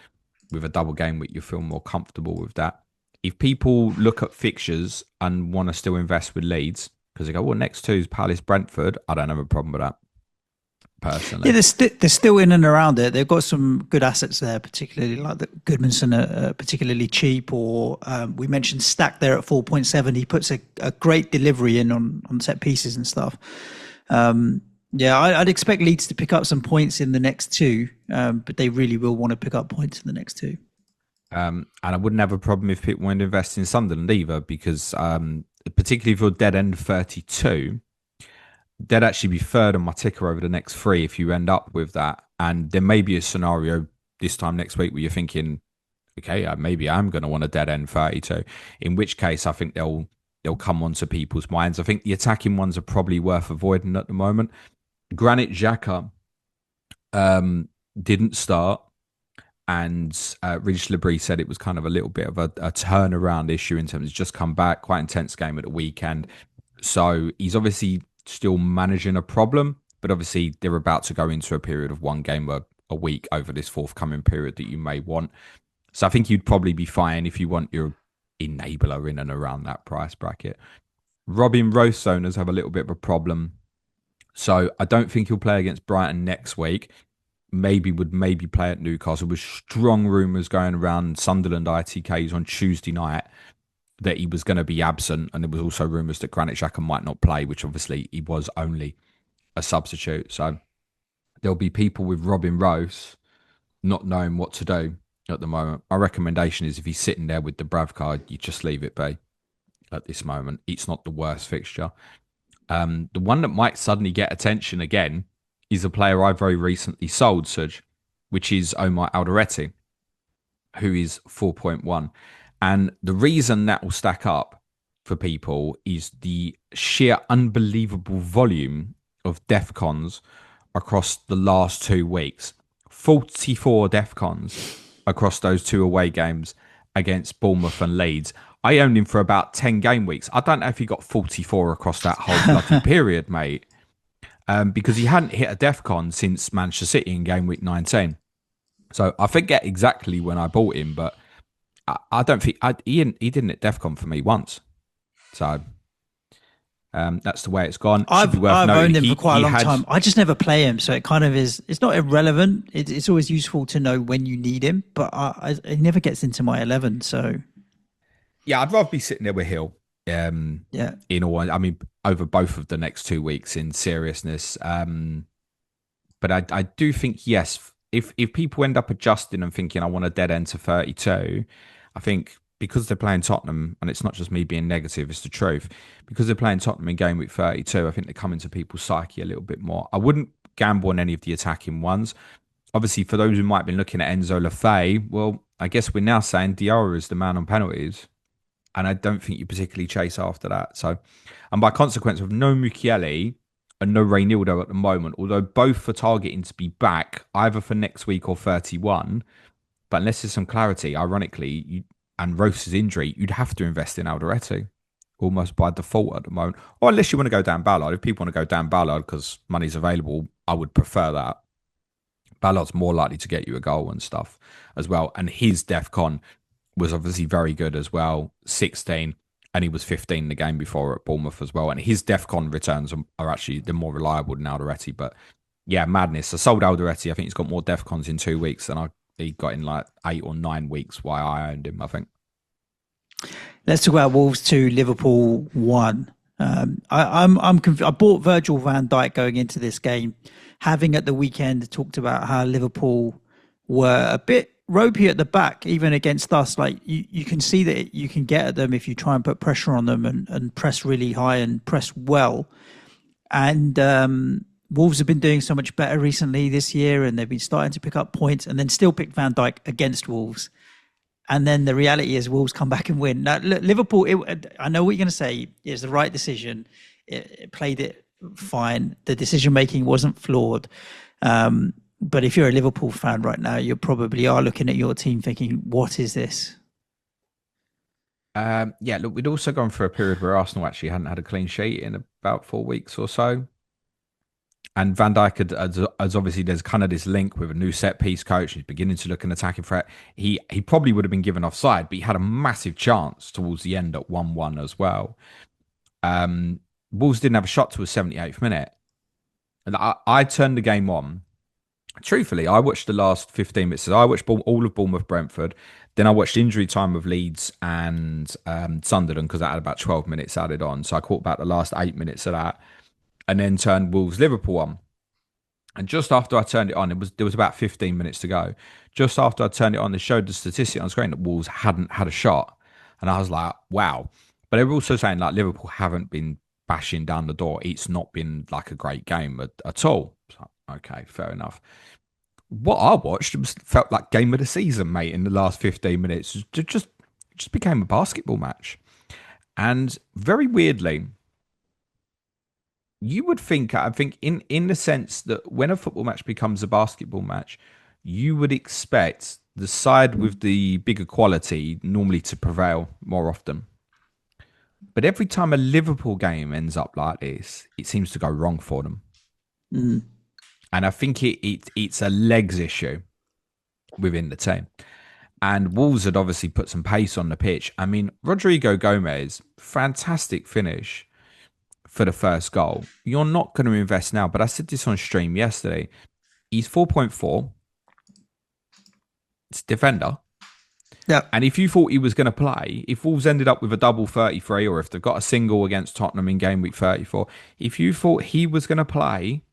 with a double game week. You feel more comfortable with that. If people look at fixtures and want to still invest with Leeds, because they go, well, next two is Palace, Brentford, I don't have a problem with that. Personally. Yeah, they're still in and around it. They've got some good assets there, particularly like the Goodmanson are particularly cheap. Or we mentioned Stack there at 4.7. He puts a great delivery in on set pieces and stuff. Yeah, I'd expect Leeds to pick up some points in the next two, but they really will want to pick up points in the next two. And I wouldn't have a problem if people went to invest in Sunderland either, because particularly if you're dead end 32, they'd actually be third on my ticker over the next three if you end up with that. And there may be a scenario this time next week where you're thinking, okay, maybe I'm going to want a dead end 32. In which case, I think they'll come onto people's minds. I think the attacking ones are probably worth avoiding at the moment. Granit Xhaka didn't start, and Regis Labrie said it was kind of a little bit of a turnaround issue in terms of just come back, quite intense game at the weekend. So he's obviously still managing a problem, but obviously they're about to go into a period of one game a week over this forthcoming period that you may want. So I think you'd probably be fine if you want your enabler in and around that price bracket. Robin Roast owners have a little bit of a problem. So I don't think he'll play against Brighton next week. Maybe play at Newcastle. With strong rumours going around Sunderland ITKs on Tuesday night that he was going to be absent, and there was also rumours that Granit Xhaka might not play, which obviously he was only a substitute. So there'll be people with Robin Rose not knowing what to do at the moment. My recommendation is if he's sitting there with the Brav card, you just leave it be at this moment. It's not the worst fixture. The one that might suddenly get attention again is a player I very recently sold, Suj, which is Omar Alderete, who is 4.1. And the reason that will stack up for people is the sheer unbelievable volume of DEFCONs across the last 2 weeks. 44 DEFCONs across those two away games against Bournemouth and Leeds. I owned him for about 10 game weeks. I don't know if he got 44 across that whole bloody period, mate. Because he hadn't hit a DEFCON since Manchester City in game week 19. So I forget exactly when I bought him, but I don't think he didn't hit DEFCON for me once. So that's the way it's gone. I've owned him for quite a long time. I just never play him, so it kind of is. It's not irrelevant. It's always useful to know when you need him, but it never gets into my 11. So yeah, I'd rather be sitting there with Hill. Yeah. In all, I mean, over both of the next 2 weeks, in seriousness. But I do think yes. If people end up adjusting and thinking I want a dead end to 32, I think because they're playing Tottenham, and it's not just me being negative, it's the truth. Because they're playing Tottenham in game week 32, I think they come into people's psyche a little bit more. I wouldn't gamble on any of the attacking ones. Obviously, for those who might have been looking at Enzo Lafay, well, I guess we're now saying Diarra is the man on penalties. And I don't think you particularly chase after that. So, and by consequence of no Mukiele and no Reynildo at the moment, although both are targeting to be back either for next week or 31, but unless there's some clarity, ironically, and Rose's injury, you'd have to invest in Alderete almost by default at the moment. Or unless you want to go down Ballard. If people want to go down Ballard because money's available, I would prefer that. Ballard's more likely to get you a goal and stuff as well. And his DEFCON was obviously very good as well, 16, and he was 15 the game before at Bournemouth as well. And his DEFCON returns are actually they're more reliable than Alderete. But yeah, madness. I sold Alderete. I think he's got more DEFCONs in 2 weeks than he got in like 8 or 9 weeks while I owned him, I think. Let's talk about Wolves 2, Liverpool 1. I bought Virgil van Dijk going into this game, having at the weekend talked about how Liverpool were a bit ropey at the back, even against us. Like you can see that you can get at them if you try and put pressure on them and press really high and press well. And Wolves have been doing so much better recently this year, and they've been starting to pick up points and then still pick Van Dijk against Wolves. And then the reality is Wolves come back and win. Now, Liverpool, I know what you're going to say. It's the right decision. It played it fine. The decision-making wasn't flawed. But if you're a Liverpool fan right now, you probably are looking at your team thinking, what is this? Yeah, look, we'd also gone through a period where Arsenal actually hadn't had a clean sheet in about 4 weeks or so. And Van Dijk has obviously, there's kind of this link with a new set piece coach. He's beginning to look an attacking threat. He probably would have been given offside, but he had a massive chance towards the end at 1-1 as well. Wolves didn't have a shot to a 78th minute. And I turned the game on. Truthfully, I watched the last 15 minutes. So I watched all of Bournemouth Brentford. Then I watched injury time of Leeds and Sunderland because that had about 12 minutes added on. So I caught about the last 8 minutes of that. And then turned Wolves Liverpool on. And just after I turned it on, there was about 15 minutes to go. Just after I turned it on, they showed the statistic on screen that Wolves hadn't had a shot. And I was like, wow. But they were also saying like Liverpool haven't been bashing down the door. It's not been like a great game at all. So, okay, fair enough. What I watched felt like game of the season, mate, in the last 15 minutes. It just became a basketball match. And very weirdly, you would think, I think, in the sense that when a football match becomes a basketball match, you would expect the side with the bigger quality normally to prevail more often. But every time a Liverpool game ends up like this, it seems to go wrong for them. Mm. And I think it's a legs issue within the team. And Wolves had obviously put some pace on the pitch. I mean, Rodrigo Gomez, fantastic finish for the first goal. You're not going to invest now, but I said this on stream yesterday. He's 4.4. It's defender. Yeah. And if you thought he was going to play, if Wolves ended up with a double 33, or if they've got a single against Tottenham in game week 34, if you thought he was going to play,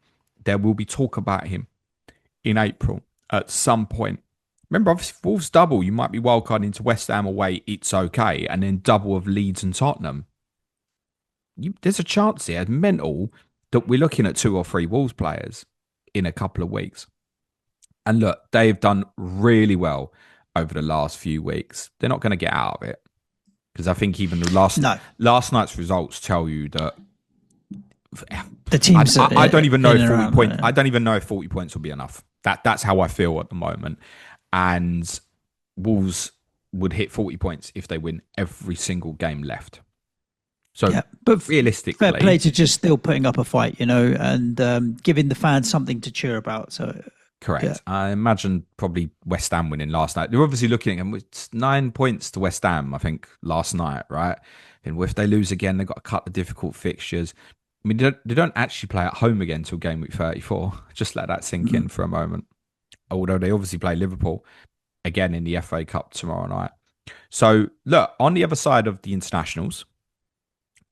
there will be talk about him in April at some point. Remember, obviously, if Wolves double, you might be wildcarding into West Ham away, it's okay. And then double of Leeds and Tottenham. There's a chance here, mental, that we're looking at 2 or 3 Wolves players in a couple of weeks. And look, they've done really well over the last few weeks. They're not going to get out of it. Because I think even the last night's results tell you that the teams. I don't even know if 40 points. I don't even know if 40 points will be enough. That's how I feel at the moment. And Wolves would hit 40 points if they win every single game left. So, yeah, but realistically, fair play to just still putting up a fight, and giving the fans something to cheer about. So, correct. Yeah. I imagine probably West Ham winning last night. They're obviously looking at it's 9 points to West Ham, I think, last night, right? And if they lose again, they've got a couple of difficult fixtures. I mean, they don't actually play at home again until game week 34. Just let that sink in for a moment. Although they obviously play Liverpool again in the FA Cup tomorrow night. So, look, on the other side of the internationals,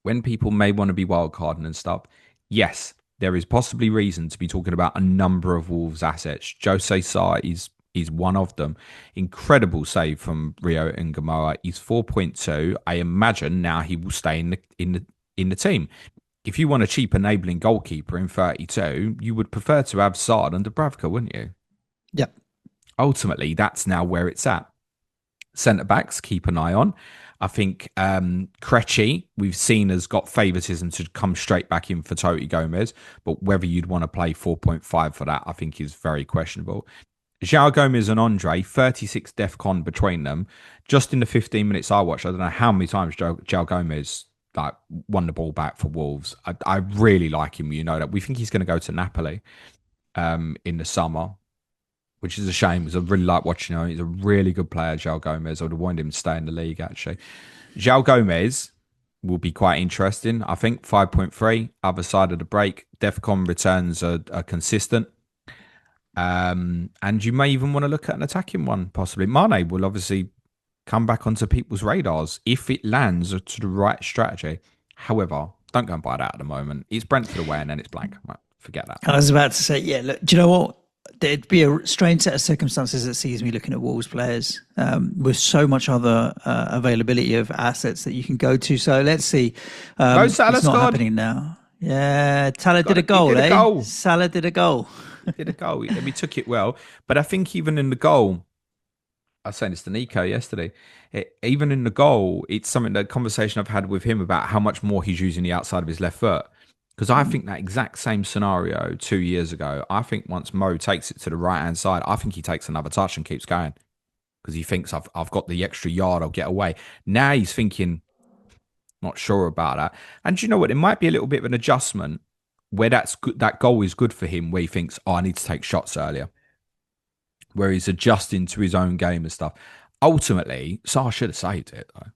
when people may want to be wildcarding and stuff, yes, there is possibly reason to be talking about a number of Wolves assets. Jose Sa is one of them. Incredible save from Rio and Gamora. He's 4.2. I imagine now he will stay in the team. If you want a cheap enabling goalkeeper in 32, you would prefer to have Saad and Dubravka, wouldn't you? Yep. Ultimately, that's now where it's at. Centre backs, keep an eye on. I think Krejci, we've seen, has got favouritism to come straight back in for Toti Gomez, but whether you'd want to play 4.5 for that, I think is very questionable. Joao Gomez and Andre, 36 DEFCON between them. Just in the 15 minutes I watched, I don't know how many times Joao Gomez like won the ball back for Wolves. I really like him. You know that we think he's going to go to Napoli in the summer, which is a shame because I really like watching him. He's a really good player, Joao Gomez. I would have wanted him to stay in the league, actually. Joao Gomez will be quite interesting. I think 5.3, other side of the break. DEFCON returns are consistent. And you may even want to look at an attacking one, possibly. Mane will obviously come back onto people's radars if it lands to the right strategy. However, don't go and buy that at the moment. It's Brentford away and then it's blank. Forget that. I was about to say, yeah, look, do you know what? There'd be a strange set of circumstances that sees me looking at Wolves players with so much other availability of assets that you can go to. So let's see. It's not happening now. Yeah, Salah did a goal, eh? Salah did a goal. Did a goal. We took it well. But I think even in the goal, I was saying this to Nico yesterday, even in the goal, it's something that conversation I've had with him about how much more he's using the outside of his left foot. Because I think that exact same scenario 2 years ago, I think once Mo takes it to the right-hand side, I think he takes another touch and keeps going. Because he thinks, I've got the extra yard, I'll get away. Now he's thinking, not sure about that. And you know what? It might be a little bit of an adjustment where that's good, that goal is good for him, where he thinks, I need to take shots earlier. Where he's adjusting to his own game and stuff. Ultimately, Sarr should have saved it, though.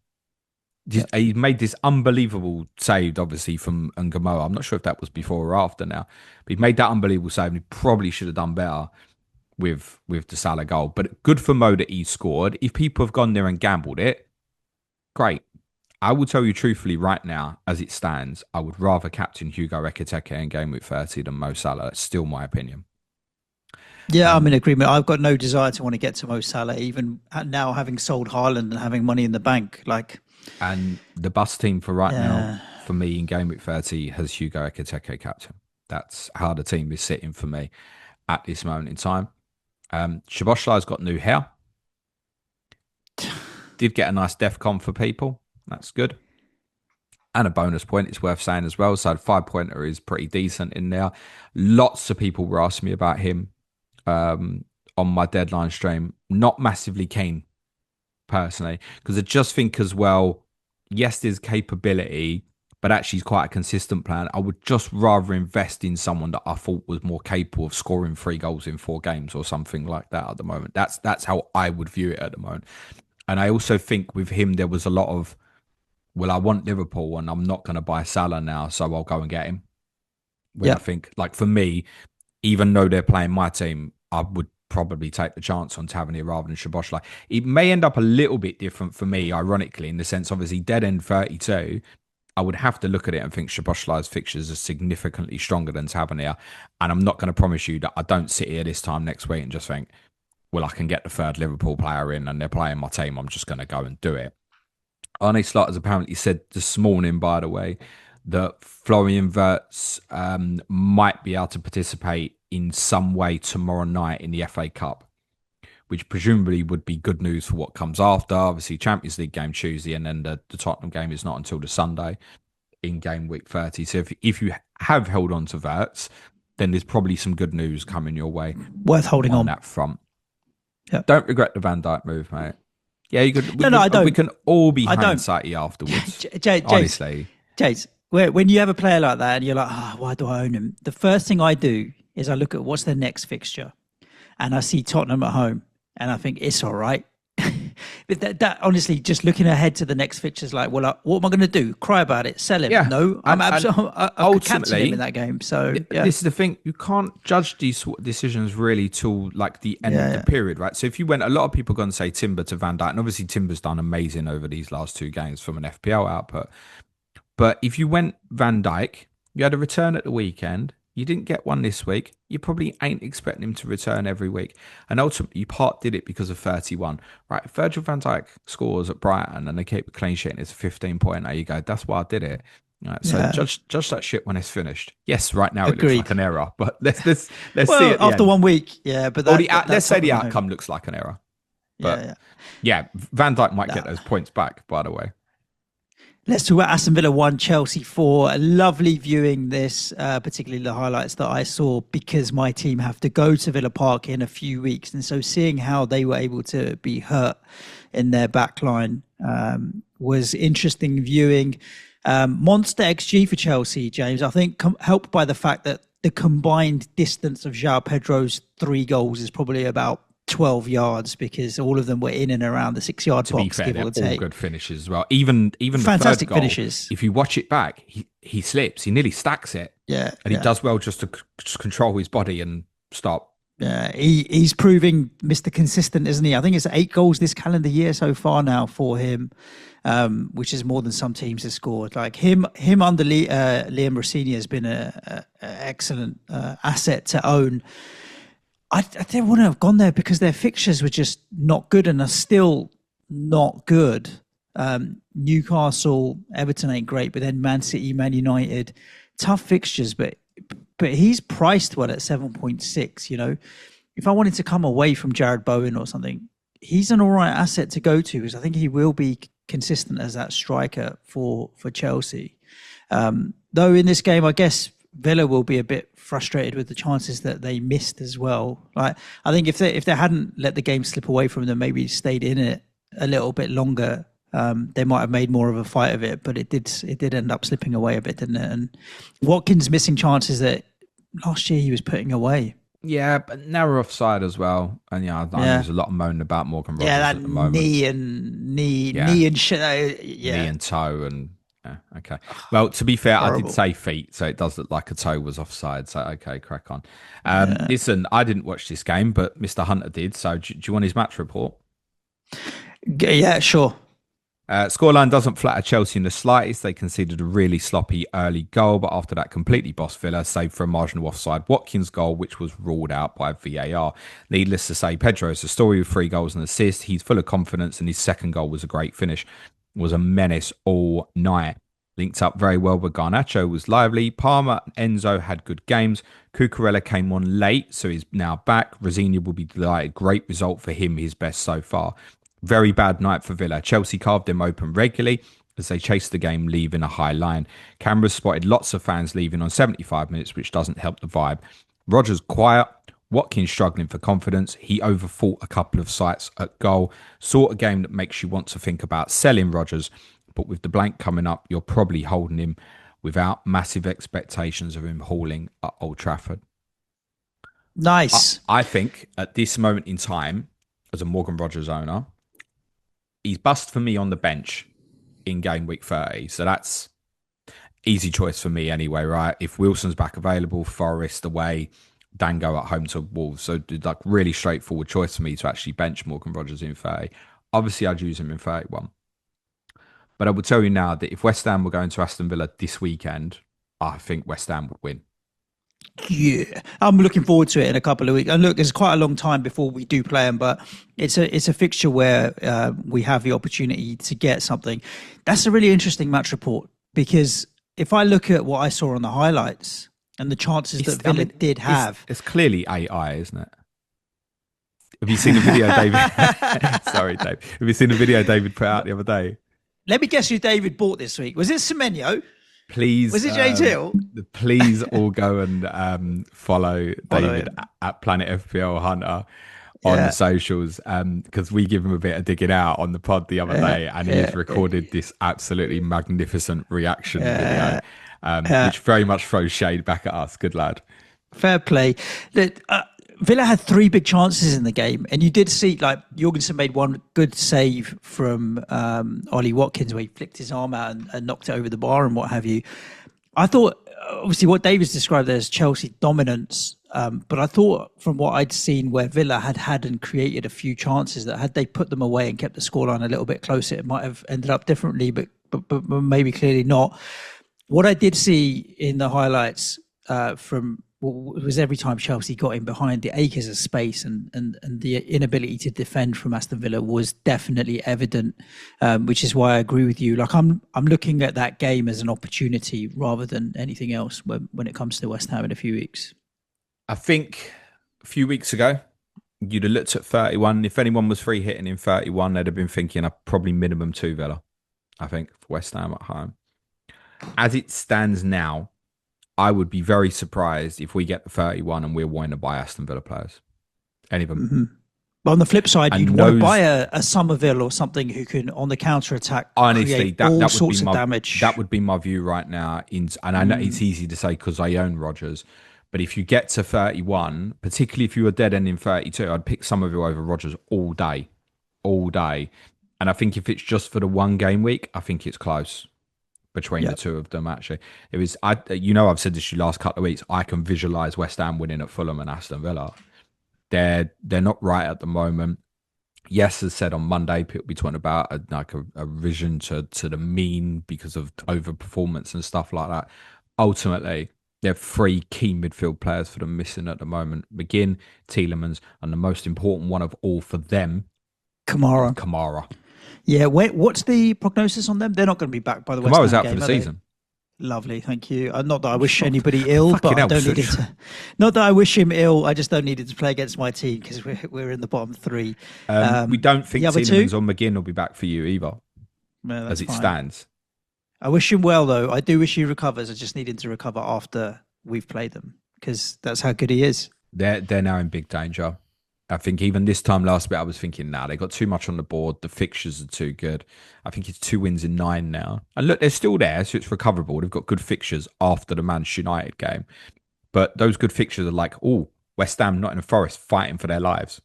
Yeah. He made this unbelievable save, obviously, from Ngamo. I'm not sure if that was before or after now. But he made that unbelievable save, and he probably should have done better with the Salah goal. But good for Mo that he scored. If people have gone there and gambled it, great. I will tell you truthfully right now, as it stands, I would rather captain Hugo Ekitike in Gameweek 30 than Mo Salah. That's still my opinion. Yeah, I'm in agreement. I've got no desire to want to get to Mo Salah, even now having sold Haaland and having money in the bank. And the bus team for right now, for me in Gameweek 30, has Hugo Ekitike captain. That's how the team is sitting for me at this moment in time. Szoboszlai's got new hair. Did get a nice DEFCON for people. That's good. And a bonus point, it's worth saying as well. So the 5-pointer is pretty decent in there. Lots of people were asking me about him on my deadline stream. Not massively keen, personally, because I just think as well, yes, there's capability, but actually he's quite a consistent player. I would just rather invest in someone that I thought was more capable of scoring 3 goals in 4 games or something like that at the moment. That's how I would view it at the moment. And I also think with him, there was a lot of, well, I want Liverpool and I'm not going to buy Salah now, so I'll go and get him. I think, like, for me, even though they're playing my team, I would probably take the chance on Tavernier rather than Szoboszlai. It may end up a little bit different for me, ironically, in the sense, obviously, dead end 32, I would have to look at it and think Szoboszlai's fixtures are significantly stronger than Tavernier. And I'm not going to promise you that I don't sit here this time next week and just think, well, I can get the third Liverpool player in and they're playing my team. I'm just going to go and do it. Arne Slot has apparently said this morning, by the way, that Florian Wirtz might be able to participate in some way tomorrow night in the FA Cup, which presumably would be good news for what comes after. Obviously, Champions League game Tuesday, and then the Tottenham game is not until the Sunday in game week 30. So if you have held on to Wirtz, then there's probably some good news coming your way. Worth holding on that front. Yep. Don't regret the Van Dijk move, mate. Yeah, you could. I don't. We can all be hindsighty afterwards. Honestly, James, when you have a player like that and you're like, why do I own him? The first thing I do is I look at what's their next fixture, and I see Tottenham at home, and I think it's all right. But that honestly, just looking ahead to the next fixture is like, well, what am I going to do? Cry about it? Sell him? Yeah. No, I'm absolutely. I captain him in that game. So this is the thing: you can't judge these decisions really till like the end of the period, right? So if you went, a lot of people are going to say Timber to Van Dijk, and obviously Timber's done amazing over these last 2 games from an FPL output. But if you went Van Dijk, you had a return at the weekend. You didn't get one this week. You probably ain't expecting him to return every week. And ultimately, you part did it because of 31. Right, if Virgil van Dijk scores at Brighton and they keep a clean sheet and it's a 15-point, there you go. That's why I did it. Right, so judge that shit when it's finished. Yes, right now it looks like an error, but let's see it after 1 week. Yeah, but let's say the outcome looks like an error. But yeah, Van Dijk might get those points back, by the way. Let's talk about Aston Villa 1, Chelsea 4. A lovely viewing this, particularly the highlights that I saw, because my team have to go to Villa Park in a few weeks. And so seeing how they were able to be hurt in their back line was interesting viewing. Monster XG for Chelsea, James. I think helped by the fact that the combined distance of Joao Pedro's 3 goals is probably about 12 yards because all of them were in and around the 6-yard box. To be fair, give or they're all take. good finishes as well. Even Fantastic the third goal, finishes. if you watch it back, he slips. He nearly stacks it. Yeah, and he does well just to control his body and stop. Yeah, he's proving Mr. Consistent, isn't he? I think it's 8 goals this calendar year so far now for him, which is more than some teams have scored. Like him under Liam Rossini has been an excellent asset to own. I didn't want to have gone there because their fixtures were just not good and are still not good. Newcastle, Everton ain't great, but then Man City, Man United, tough fixtures, but he's priced at 7.6. You know, if I wanted to come away from Jared Bowen or something, he's an all right asset to go to because I think he will be consistent as that striker for Chelsea. Though in this game, I guess Villa will be a bit frustrated with the chances that they missed as well. Like I think if they hadn't let the game slip away from them, maybe stayed in it a little bit longer, they might have made more of a fight of it. But it did end up slipping away a bit, didn't it? And Watkins missing chances that last year he was putting away. Yeah, but now we're offside as well, and there's a lot of moaning about Morgan Rogers at the moment. knee and shit. Knee and toe and. Okay. Well, to be fair, horrible. I did say feet, so it does look like a toe was offside. So, okay, crack on. Listen, I didn't watch this game, but Mr. Hunter did. So, do you want his match report? Yeah, sure. Scoreline doesn't flatter Chelsea in the slightest. They conceded a really sloppy early goal, but after that completely bossed Villa, save for a marginal offside Watkins goal, which was ruled out by VAR. Needless to say, Pedro is a story with 3 goals and assists. He's full of confidence, and his second goal was a great finish. Was a menace all night. Linked up very well with Garnacho, was lively. Palmer and Enzo had good games. Cucurella came on late, so he's now back. Rosina will be delighted. Great result for him, his best so far. Very bad night for Villa. Chelsea carved them open regularly as they chased the game, leaving a high line. Cameras spotted lots of fans leaving on 75 minutes, which doesn't help the vibe. Rodgers quiet. Watkins struggling for confidence. He overthought a couple of sights at goal. Sort of game that makes you want to think about selling Rodgers, but with the blank coming up, you're probably holding him without massive expectations of him hauling at Old Trafford. Nice. I think at this moment in time, as a Morgan Rogers owner, he's bust for me on the bench in game week 30. So that's easy choice for me anyway, right? If Wilson's back available, Forest away, Dango at home to Wolves. So like really straightforward choice for me to actually bench Morgan Rogers in 30. Obviously, I'd use him in 31. But I will tell you now that if West Ham were going to Aston Villa this weekend, I think West Ham would win. Yeah, I'm looking forward to it in a couple of weeks. And look, it's quite a long time before we do play them, but it's a fixture where we have the opportunity to get something. That's a really interesting match report because if I look at what I saw on the highlights and the chances that Villa did have, it's clearly AI, isn't it? Have you seen the video, David? Sorry, Dave. Have you seen the video David put out the other day? Let me guess who David bought this week. Was it Semenyo? Please. Was it James Hill? Please all go and follow David at Planet FPL Hunter on the socials because we give him a bit of digging out on the pod the other day and he's recorded this absolutely magnificent reaction video, which very much throws shade back at us. Good lad. Fair play. Villa had 3 big chances in the game, and you did see like Jorgensen made one good save from Ollie Watkins where he flicked his arm out and knocked it over the bar and what have you. I thought, obviously, what David's described as Chelsea dominance, but I thought from what I'd seen where Villa had and created a few chances that had they put them away and kept the scoreline a little bit closer, it might have ended up differently, but maybe clearly not. What I did see in the highlights from was every time Chelsea got in behind, the acres of space and the inability to defend from Aston Villa was definitely evident, which is why I agree with you. Like I'm looking at that game as an opportunity rather than anything else when it comes to West Ham in a few weeks. I think a few weeks ago, you'd have looked at 31. If anyone was free hitting in 31, they'd have been thinking probably minimum 2 Villa, I think, for West Ham at home. As it stands now, I would be very surprised if we get the 31 and we're wanting to buy Aston Villa players. Any of them. But on the flip side, you'd And want to buy those, a Somerville or something who can, on the counter attack, honestly, create all that would be sorts of that damage. would be my view right now. And I know it's easy to say because I own Rodgers, but if you get to 31, particularly if you were dead end in 32, I'd pick Somerville over Rodgers all day. And I think if it's just for the one game week, I think it's close between the Yeah. two of them. Actually, it was. I've said this the last couple of weeks. I can visualize West Ham winning at Fulham and Aston Villa. They're not right at the moment. Yes, as said on Monday, people be talking about a revision to the mean because of overperformance and stuff like that. Ultimately, there are three key midfield players for them missing at the moment: McGinn, Tielemans, and the most important one of all for them is Kamara. Kamara. Yeah. What's the prognosis on them? They're not going to be back by the West Kamara's Ham out for game, the are they? season. Lovely, thank you. Not that I wish anybody ill, but Fucking I hell, don't need it Suj. to. Not that I wish him ill. I just don't need it to play against my team because we're in the bottom three. We don't think The other two, Tielemans or McGinn will be back for you either, no, as that's it fine. stands. I wish him well, though. I do wish he recovers. I just need him to recover after we've played them because that's how good he is. They're now in big danger. I think even this time last bit, I was thinking, nah, they got too much on the board. The fixtures are too good. I think it's 2 wins in 9 now. And look, they're still there, so it's recoverable. They've got good fixtures after the Manchester United game. But those good fixtures are like, oh, West Ham, Nottingham Forest fighting for their lives.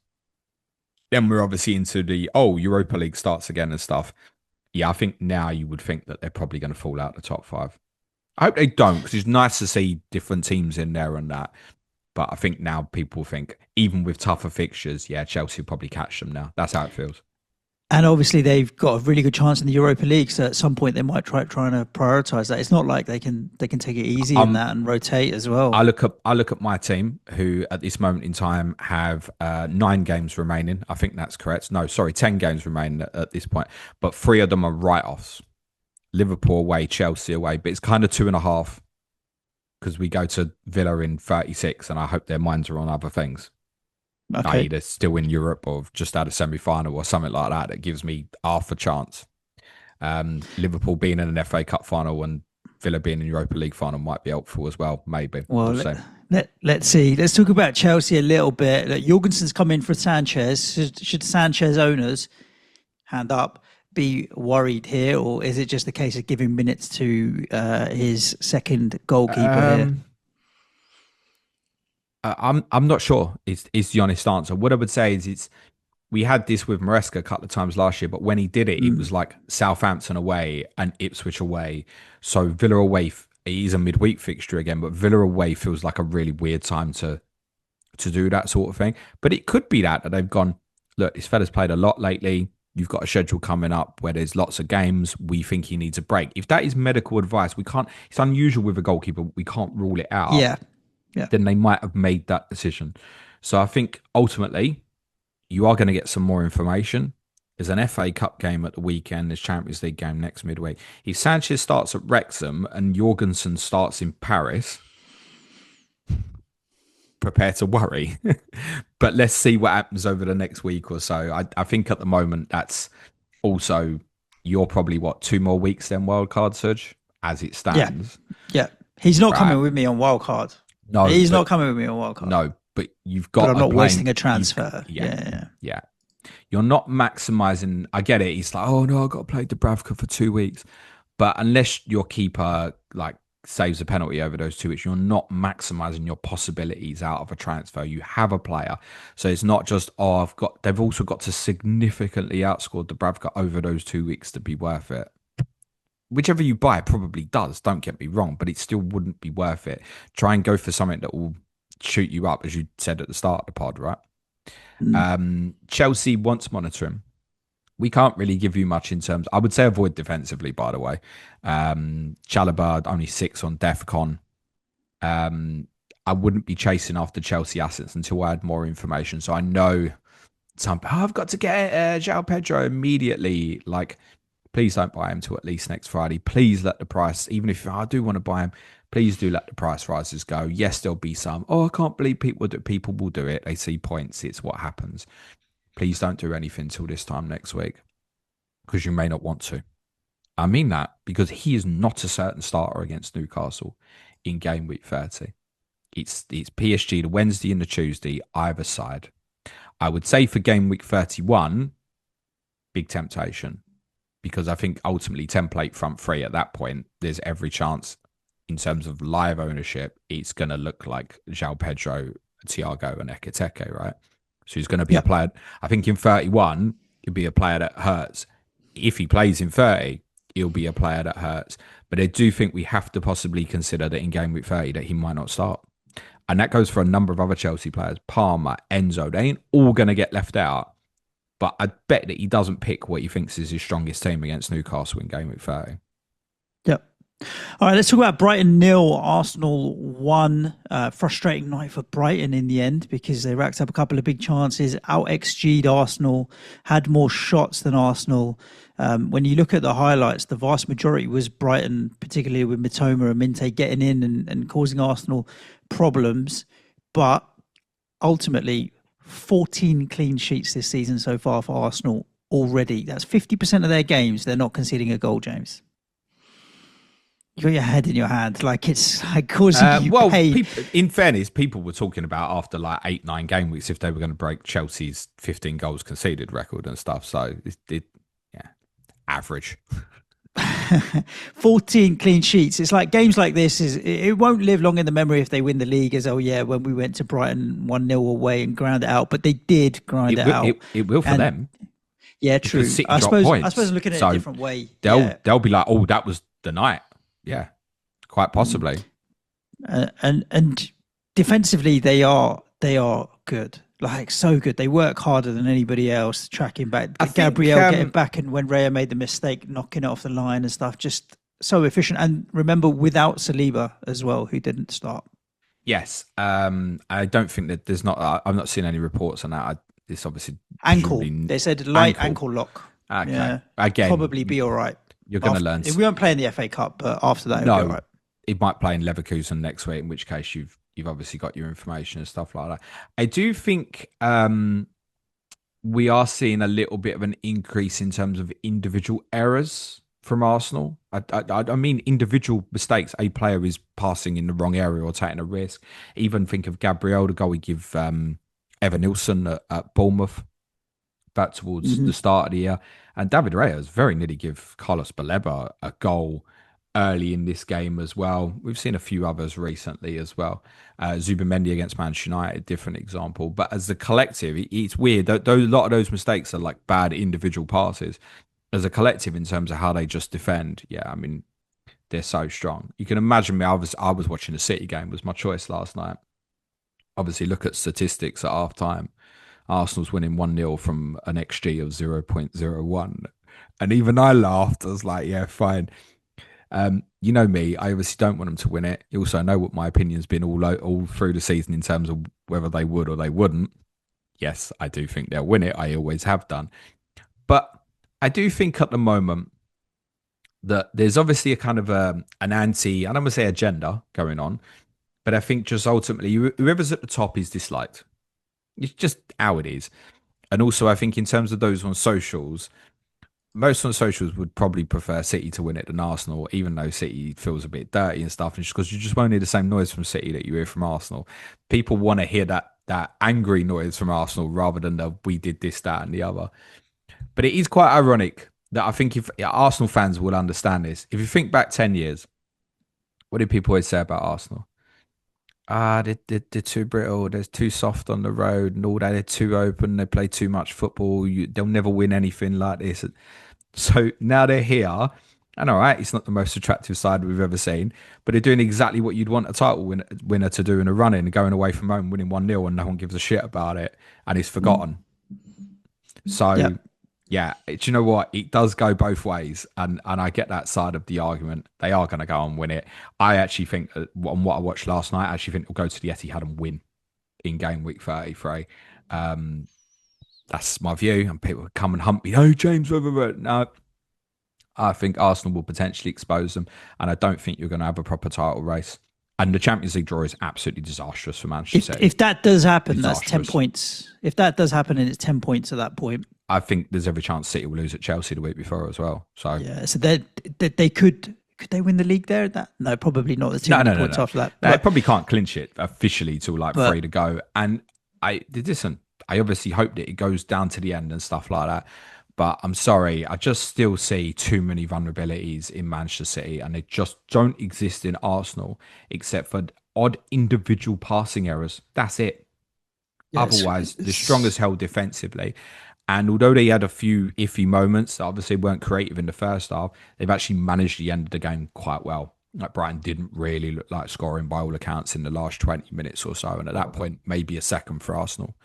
Then we're obviously into the, Europa League starts again and stuff. Yeah, I think now you would think that they're probably going to fall out the top 5. I hope they don't because it's nice to see different teams in there and that. But I think now people think, even with tougher fixtures, yeah, Chelsea will probably catch them now. That's how it feels. And obviously, they've got a really good chance in the Europa League. So at some point, they might trying to prioritize that. It's not like they can take it easy in that and rotate as well. I look at my team, who at this moment in time have 9 games remaining. I think that's correct. No, sorry, 10 games remaining at this point. But 3 of them are write-offs. Liverpool away, Chelsea away. But it's kind of 2.5 because we go to Villa in 36, and I hope their minds are on other things. Okay. I.e., they're still in Europe or just had a semi-final or something like that. That gives me half a chance. Liverpool being in an FA Cup final and Villa being in Europa League final might be helpful as well. Maybe. Well, We'll see. let's see. Let's talk about Chelsea a little bit. Look, Jorgensen's come in for Sanchez. Should Sanchez owners, hand up, be worried here, or is it just a case of giving minutes to his second goalkeeper here? I'm not sure. Is the honest answer. What I would say is we had this with Maresca a couple of times last year, but when he did it, it was like Southampton away and Ipswich away. So Villa away is a midweek fixture again, but Villa away feels like a really weird time to do that sort of thing. But it could be that they've gone, look, this fella's played a lot lately. You've got a schedule coming up where there's lots of games. We think he needs a break. If that is medical advice, we can't. It's unusual with a goalkeeper. We can't rule it out. Yeah. Yeah. Then they might have made that decision. So I think ultimately you are going to get some more information. There's an FA Cup game at the weekend. There's Champions League game next midweek. If Sanchez starts at Wrexham and Jorgensen starts in Paris, prepare to worry. But let's see what happens over the next week or so. I think at the moment that's also, you're probably 2 more weeks then wildcard, Suj, as it stands. Yeah. He's not Right. coming with me on wildcard. No, he's not coming with me on wildcard. No, but you've got. But I'm not wasting a transfer. Yeah. You're not maximizing. I get it. It's like, oh no, I've got to play Dubravka for 2 weeks. But unless your keeper saves a penalty over those 2 weeks, you're not maximizing your possibilities out of a transfer. You have a player, so it's not just they've also got to significantly outscore Dubravka over those 2 weeks to be worth it. Whichever you buy probably does, don't get me wrong, but it still wouldn't be worth it. Try and go for something that will shoot you up, as you said at the start of the pod, right? Chelsea wants monitoring. We can't really give you much in terms. I would say avoid defensively, by the way. Chalobah, only 6 on DEFCON. I wouldn't be chasing after Chelsea assets until I had more information. So I know I've got to get Joao Pedro immediately. Please don't buy him till at least next Friday. Please let the price, even if I do want to buy him, please do let the price rises go. Yes, there'll be some. Oh, I can't believe people will do it. They see points. It's what happens. Please don't do anything till this time next week because you may not want to. I mean that because he is not a certain starter against Newcastle in game week 30. It's PSG the Wednesday and the Tuesday, either side. I would say for game week 31, big temptation, because I think ultimately template front three at that point, there's every chance in terms of live ownership, it's going to look like Joao Pedro, Thiago and Ekiteke, right? So he's going to be a player. I think in 31, he'll be a player that hurts. If he plays in 30, he'll be a player that hurts. But I do think we have to possibly consider that in game week 30 that he might not start. And that goes for a number of other Chelsea players. Palmer, Enzo, they ain't all going to get left out. But I bet that he doesn't pick what he thinks is his strongest team against Newcastle in game week 30. Yep. All right, let's talk about Brighton 0, Arsenal 1. Frustrating night for Brighton in the end because they racked up a couple of big chances. Out XG'd Arsenal, had more shots than Arsenal. When you look at the highlights, the vast majority was Brighton, particularly with Mitoma and Minte getting in and causing Arsenal problems. But ultimately, 14 clean sheets this season so far for Arsenal already. That's 50% of their games. They're not conceding a goal, James. You got your head in your hand, like it's like causing you pain. People, in fairness, people were talking about after like 8-9 game weeks if they were going to break Chelsea's 15 goals conceded record and stuff. So average. 14 clean sheets. It's like games like this it won't live long in the memory if they win the league as when we went to Brighton 1-0 away and ground it out, but they did grind it out. It will for them. Yeah, true. I suppose looking at it a different way. They'll be like, oh, that was the night. Yeah, quite possibly. And defensively, they are good, like so good. They work harder than anybody else, tracking back. Gabriel getting back, and when Raya made the mistake, knocking it off the line and stuff, just so efficient. And remember, without Saliba as well, who didn't start. Yes, I don't think that there's not. I've not seen any reports on that. It's obviously ankle. They said light ankle lock. Okay, yeah, again, probably be all right. You're going to learn. We won't play in the FA Cup, but after that, it'll be all right. He might play in Leverkusen next week, in which case you've obviously got your information and stuff like that. I do think we are seeing a little bit of an increase in terms of individual errors from Arsenal. I mean individual mistakes. A player is passing in the wrong area or taking a risk. Even think of Gabriel, the goal we give Evan Nilsson at Bournemouth back towards the start of the year. And David Raya very nearly give Carlos Baleba a goal early in this game as well. We've seen a few others recently as well. Zubimendi against Manchester United, different example. But as a collective, it's weird. A lot of those mistakes are like bad individual passes. As a collective, in terms of how they just defend, I mean, they're so strong. You can imagine me. I was watching the City game. Was my choice last night. Obviously, look at statistics at half time. Arsenal's winning 1-0 from an XG of 0.01. And even I laughed. I was like, yeah, fine. You know me, I obviously don't want them to win it. You also know what my opinion's been all through the season in terms of whether they would or they wouldn't. Yes, I do think they'll win it. I always have done. But I do think at the moment that there's obviously a kind of an anti, I don't want to say agenda going on, but I think just ultimately whoever's at the top is disliked. It's just how it is. And also, I think in terms of those on socials, most on socials would probably prefer City to win it than Arsenal, even though City feels a bit dirty and stuff. And just because you just won't hear the same noise from City that you hear from Arsenal. People want to hear that angry noise from Arsenal rather than the we did this, that, and the other. But it is quite ironic that I think if Arsenal fans will understand this. If you think back 10 years, what did people always say about Arsenal? They're too brittle, they're too soft on the road and all that, they're too open, they play too much football, they'll never win anything like this. So now they're here, and all right, it's not the most attractive side we've ever seen, but they're doing exactly what you'd want a title winner to do in a run-in, going away from home, winning 1-0 and no one gives a shit about it, and it's forgotten. So, yeah, do you know what? It does go both ways, and I get that side of the argument. They are going to go and win it. I actually think, on what I watched last night, I actually think they'll go to the Etihad and win in game week 33. That's my view, and people come and hump me. Oh, James, no. I think Arsenal will potentially expose them, and I don't think you're going to have a proper title race. And the Champions League draw is absolutely disastrous for Manchester City. If that does happen, that's 10 points. If that does happen, and it's 10 points at that point. I think there's every chance City will lose at Chelsea the week before as well. So yeah, so they could they win the league there? No, probably not. The 2 points after that. They probably can't clinch it officially till like 3 to go. And listen, I obviously hope that it goes down to the end and stuff like that. But I'm sorry, I just still see too many vulnerabilities in Manchester City, and they just don't exist in Arsenal, except for odd individual passing errors. That's it. Yeah, Otherwise, the strongest held defensively. And although they had a few iffy moments that obviously weren't creative in the first half, they've actually managed the end of the game quite well. Like Brighton didn't really look like scoring by all accounts in the last 20 minutes or so. And at that point, maybe a second for Arsenal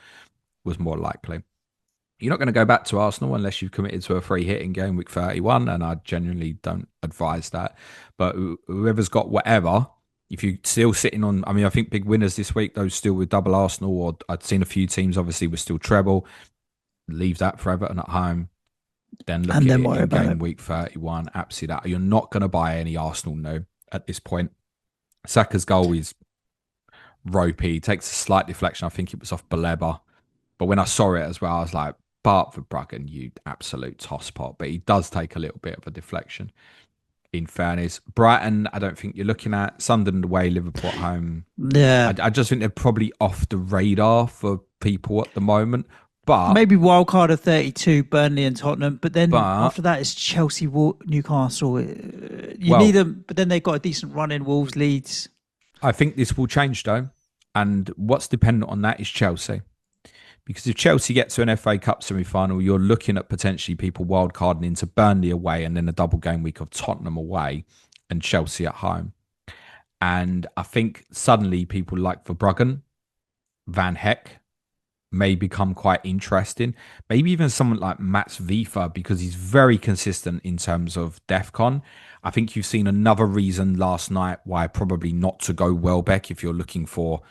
was more likely. You're not going to go back to Arsenal unless you've committed to a free hit in game week 31. And I genuinely don't advise that. But whoever's got whatever, if you're still sitting on, I mean, I think big winners this week, those still with double Arsenal, or I'd seen a few teams obviously were still treble. Leave that for Everton at home. Then look at it in game week 31. Absolutely that. You're not going to buy any Arsenal no at this point. Saka's goal is ropey. He takes a slight deflection. I think it was off Baleba. But when I saw it as well, I was like, Bart for Bruggen, you absolute tosspot. But he does take a little bit of a deflection, in fairness. Brighton, I don't think you're looking at. Sunderland away, Liverpool at home. Yeah. I just think they're probably off the radar for people at the moment. But maybe wildcard of 32, Burnley and Tottenham. But then after that, it's Chelsea, Newcastle. You need them, but then they've got a decent run in Wolves, Leeds. I think this will change, though. And what's dependent on that is Chelsea. Because if Chelsea get to an FA Cup semi-final, you're looking at potentially people wildcarding into Burnley away and then a double game week of Tottenham away and Chelsea at home. And I think suddenly people like Verbruggen, Van Heck may become quite interesting. Maybe even someone like Mats Vifa, because he's very consistent in terms of DEFCON. I think you've seen another reason last night why probably not to go Welbeck if you're looking for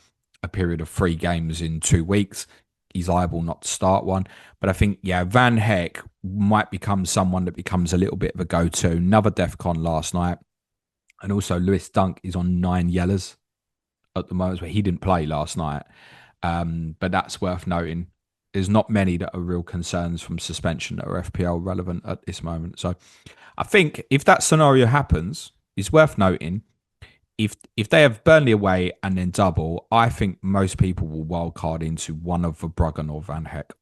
a period of 3 games in 2 weeks. He's liable not to start one. But I think, Van Heck might become someone that becomes a little bit of a go-to. Another DEFCON last night. And also Lewis Dunk is on 9 yellows at the moment, where he didn't play last night. But that's worth noting. There's not many that are real concerns from suspension that are FPL relevant at this moment. So I think if that scenario happens, it's worth noting. If they have Burnley away and then double, I think most people will wildcard into one of Verbruggen or Van Heck.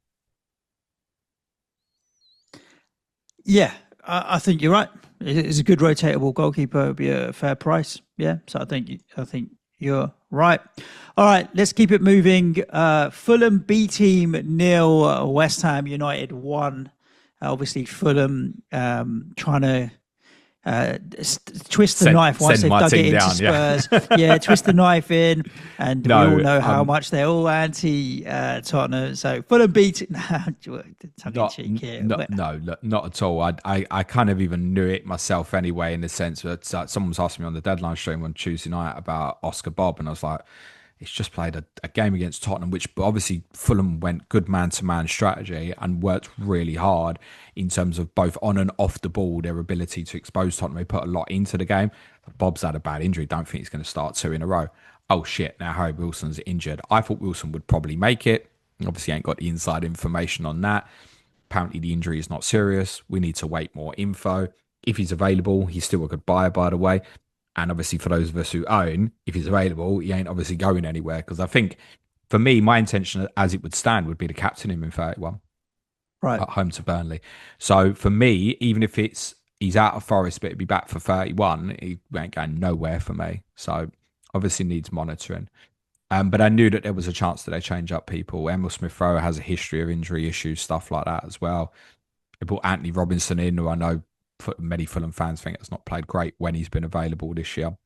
Yeah, I think you're right. It's a good rotatable goalkeeper. It would be a fair price. Yeah, so I think you're right. All right, let's keep it moving. Fulham B team 0, West Ham United 1. Obviously, Fulham trying to twist the knife once they've dug it into Spurs. Yeah, twist the knife in, and we all know how much they're all anti Tottenham. So Fulham beat tongue-in-cheek here. No, not at all. I kind of even knew it myself anyway, in the sense that someone was asking me on the deadline stream on Tuesday night about Oscar Bob, and I was like, it's just played a game against Tottenham, which obviously Fulham went good man-to-man strategy and worked really hard in terms of both on and off the ball, their ability to expose Tottenham. They put a lot into the game. Bob's had a bad injury. Don't think he's going to start 2 in a row. Oh, shit, now Harry Wilson's injured. I thought Wilson would probably make it. Obviously, ain't got the inside information on that. Apparently, the injury is not serious. We need to wait more info. If he's available, he's still a good buyer, by the way. And obviously, for those of us who own, if he's available, he ain't obviously going anywhere. Because I think, for me, my intention as it would stand would be to captain him in 31. Right. At home to Burnley. So for me, even if he's out of Forest, but he'd be back for 31, he ain't going nowhere for me. So obviously needs monitoring. But I knew that there was a chance that they change up people. Emil Smith-Rowe has a history of injury issues, stuff like that as well. They brought Anthony Robinson in, who I know many Fulham fans think has not played great when he's been available this year.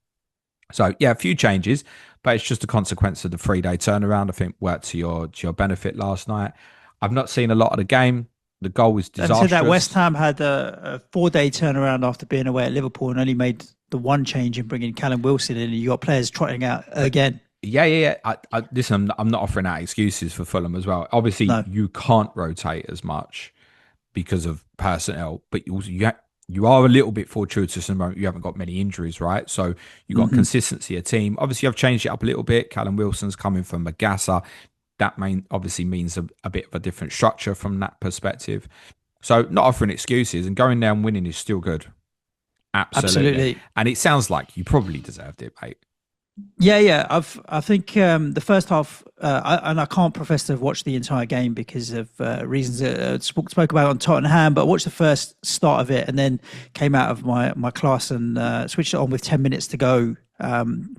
So yeah, a few changes, but it's just a consequence of the 3-day turnaround. I think worked to your benefit last night. I've not seen a lot of the game. The goal was disastrous. And so that West Ham had a 4-day turnaround after being away at Liverpool and only made the one change in bringing Callum Wilson in, and you got players trotting out again. Yeah. Listen, I'm not offering out excuses for Fulham as well. Obviously, you can't rotate as much because of personnel, but you are a little bit fortuitous in the moment. You haven't got many injuries, right? So you got consistency of team. Obviously, I've changed it up a little bit. Callum Wilson's coming from Magassa. That obviously means a bit of a different structure from that perspective. So not offering excuses, and going there and winning is still good. Absolutely. And it sounds like you probably deserved it, mate. Yeah. I think the first half, I can't profess to have watched the entire game because of reasons that spoke about on Tottenham. But I watched the first start of it and then came out of my class and switched it on with 10 minutes to go,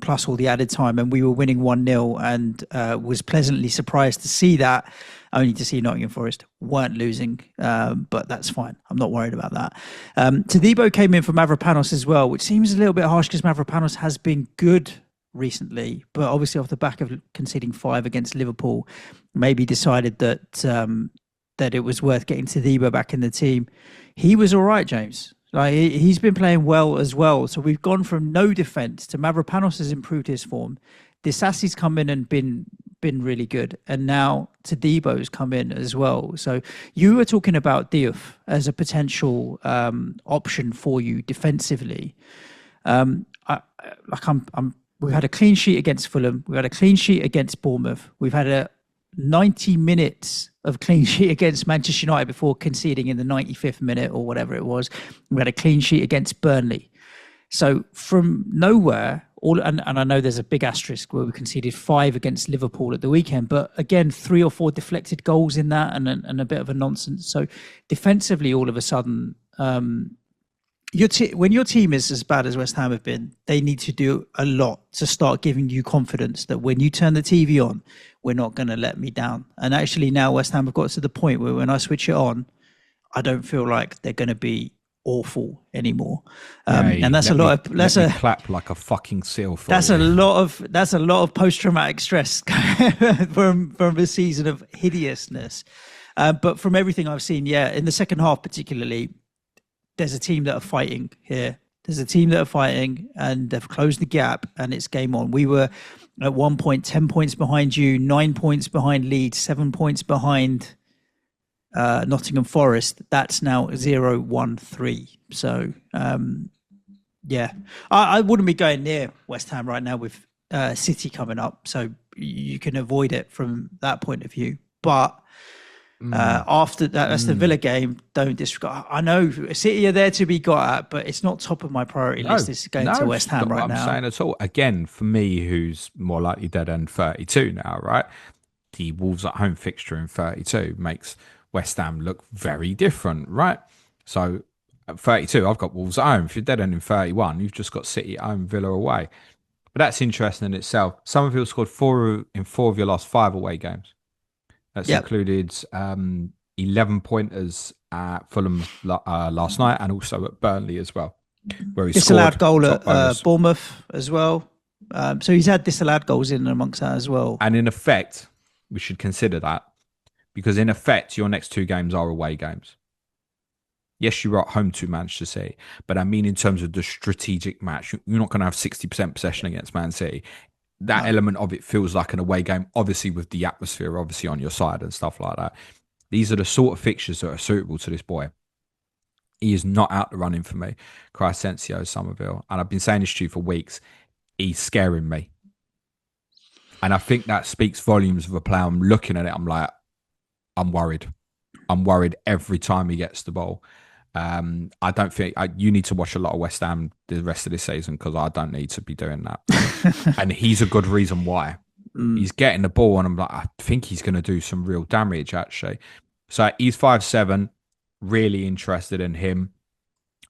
plus all the added time, and we were winning 1-0, and was pleasantly surprised to see that. Only to see Nottingham Forest weren't losing, but that's fine. I'm not worried about that. Todibo came in for Mavropanos as well, which seems a little bit harsh because Mavropanos has been good recently, but obviously off the back of conceding 5 against Liverpool, maybe decided that that it was worth getting Todibo back in the team. He was all right, James. Like he's been playing well as well. So we've gone from no defence to Mavropanos has improved his form. Disasi's come in and been really good, and now Todibo's come in as well. So you were talking about Diouf as a potential option for you defensively. We've had a clean sheet against Fulham. We've had a clean sheet against Bournemouth. We've had a 90 minutes of clean sheet against Manchester United before conceding in the 95th minute or whatever it was. We had a clean sheet against Burnley. So from nowhere, and I know there's a big asterisk where we conceded 5 against Liverpool at the weekend, but again, 3 or 4 deflected goals in that and a bit of a nonsense. So defensively, all of a sudden, when your team is as bad as West Ham have been, they need to do a lot to start giving you confidence that when you turn the TV on, we're not going to let me down. And actually now West Ham have got to the point where when I switch it on, I don't feel like they're going to be awful anymore. And that's clap like a fucking seal for that's a lot of post-traumatic stress from a season of hideousness. But from everything I've seen, in the second half particularly, there's a team that are fighting here. There's a team that are fighting and they've closed the gap and it's game on. We were at one point 10 points behind you, 9 points behind Leeds, 7 points behind Nottingham Forest. That's now 0-1-3. So, I wouldn't be going near West Ham right now with City coming up. So you can avoid it from that point of view. But after that Aston Villa game, don't disregard. I know City are there to be got at, but it's not top of my priority list. This is going to West Ham right now. I'm saying at all. Again, for me, who's more likely dead end 32 now, right? The Wolves at home fixture in 32 makes West Ham look very different, right? So at 32, I've got Wolves at home. If you're dead end in 31, you've just got City at home, Villa away. But that's interesting in itself. Summerfield scored 4 in 4 of your last 5 away games. That's included 11 pointers at Fulham last night and also at Burnley as well, where he disallowed goal at Bournemouth as well. So he's had disallowed goals in amongst that as well. And in effect, we should consider that because in effect, your next 2 games are away games. Yes, you're at home to Manchester City, but I mean in terms of the strategic match, you're not going to have 60% possession against Man City. That element of it feels like an away game, obviously with the atmosphere obviously on your side and stuff like that. These are the sort of fixtures that are suitable to this boy. He is not out the running for me. Crescencio Somerville. And I've been saying this to you for weeks. He's scaring me. And I think that speaks volumes of a player. I'm looking at it. I'm like, I'm worried. I'm worried every time he gets the ball. I don't think you need to watch a lot of West Ham the rest of this season because I don't need to be doing that. And he's a good reason why. He's getting the ball, and I'm like, I think he's going to do some real damage actually. So he's 5'7", really interested in him.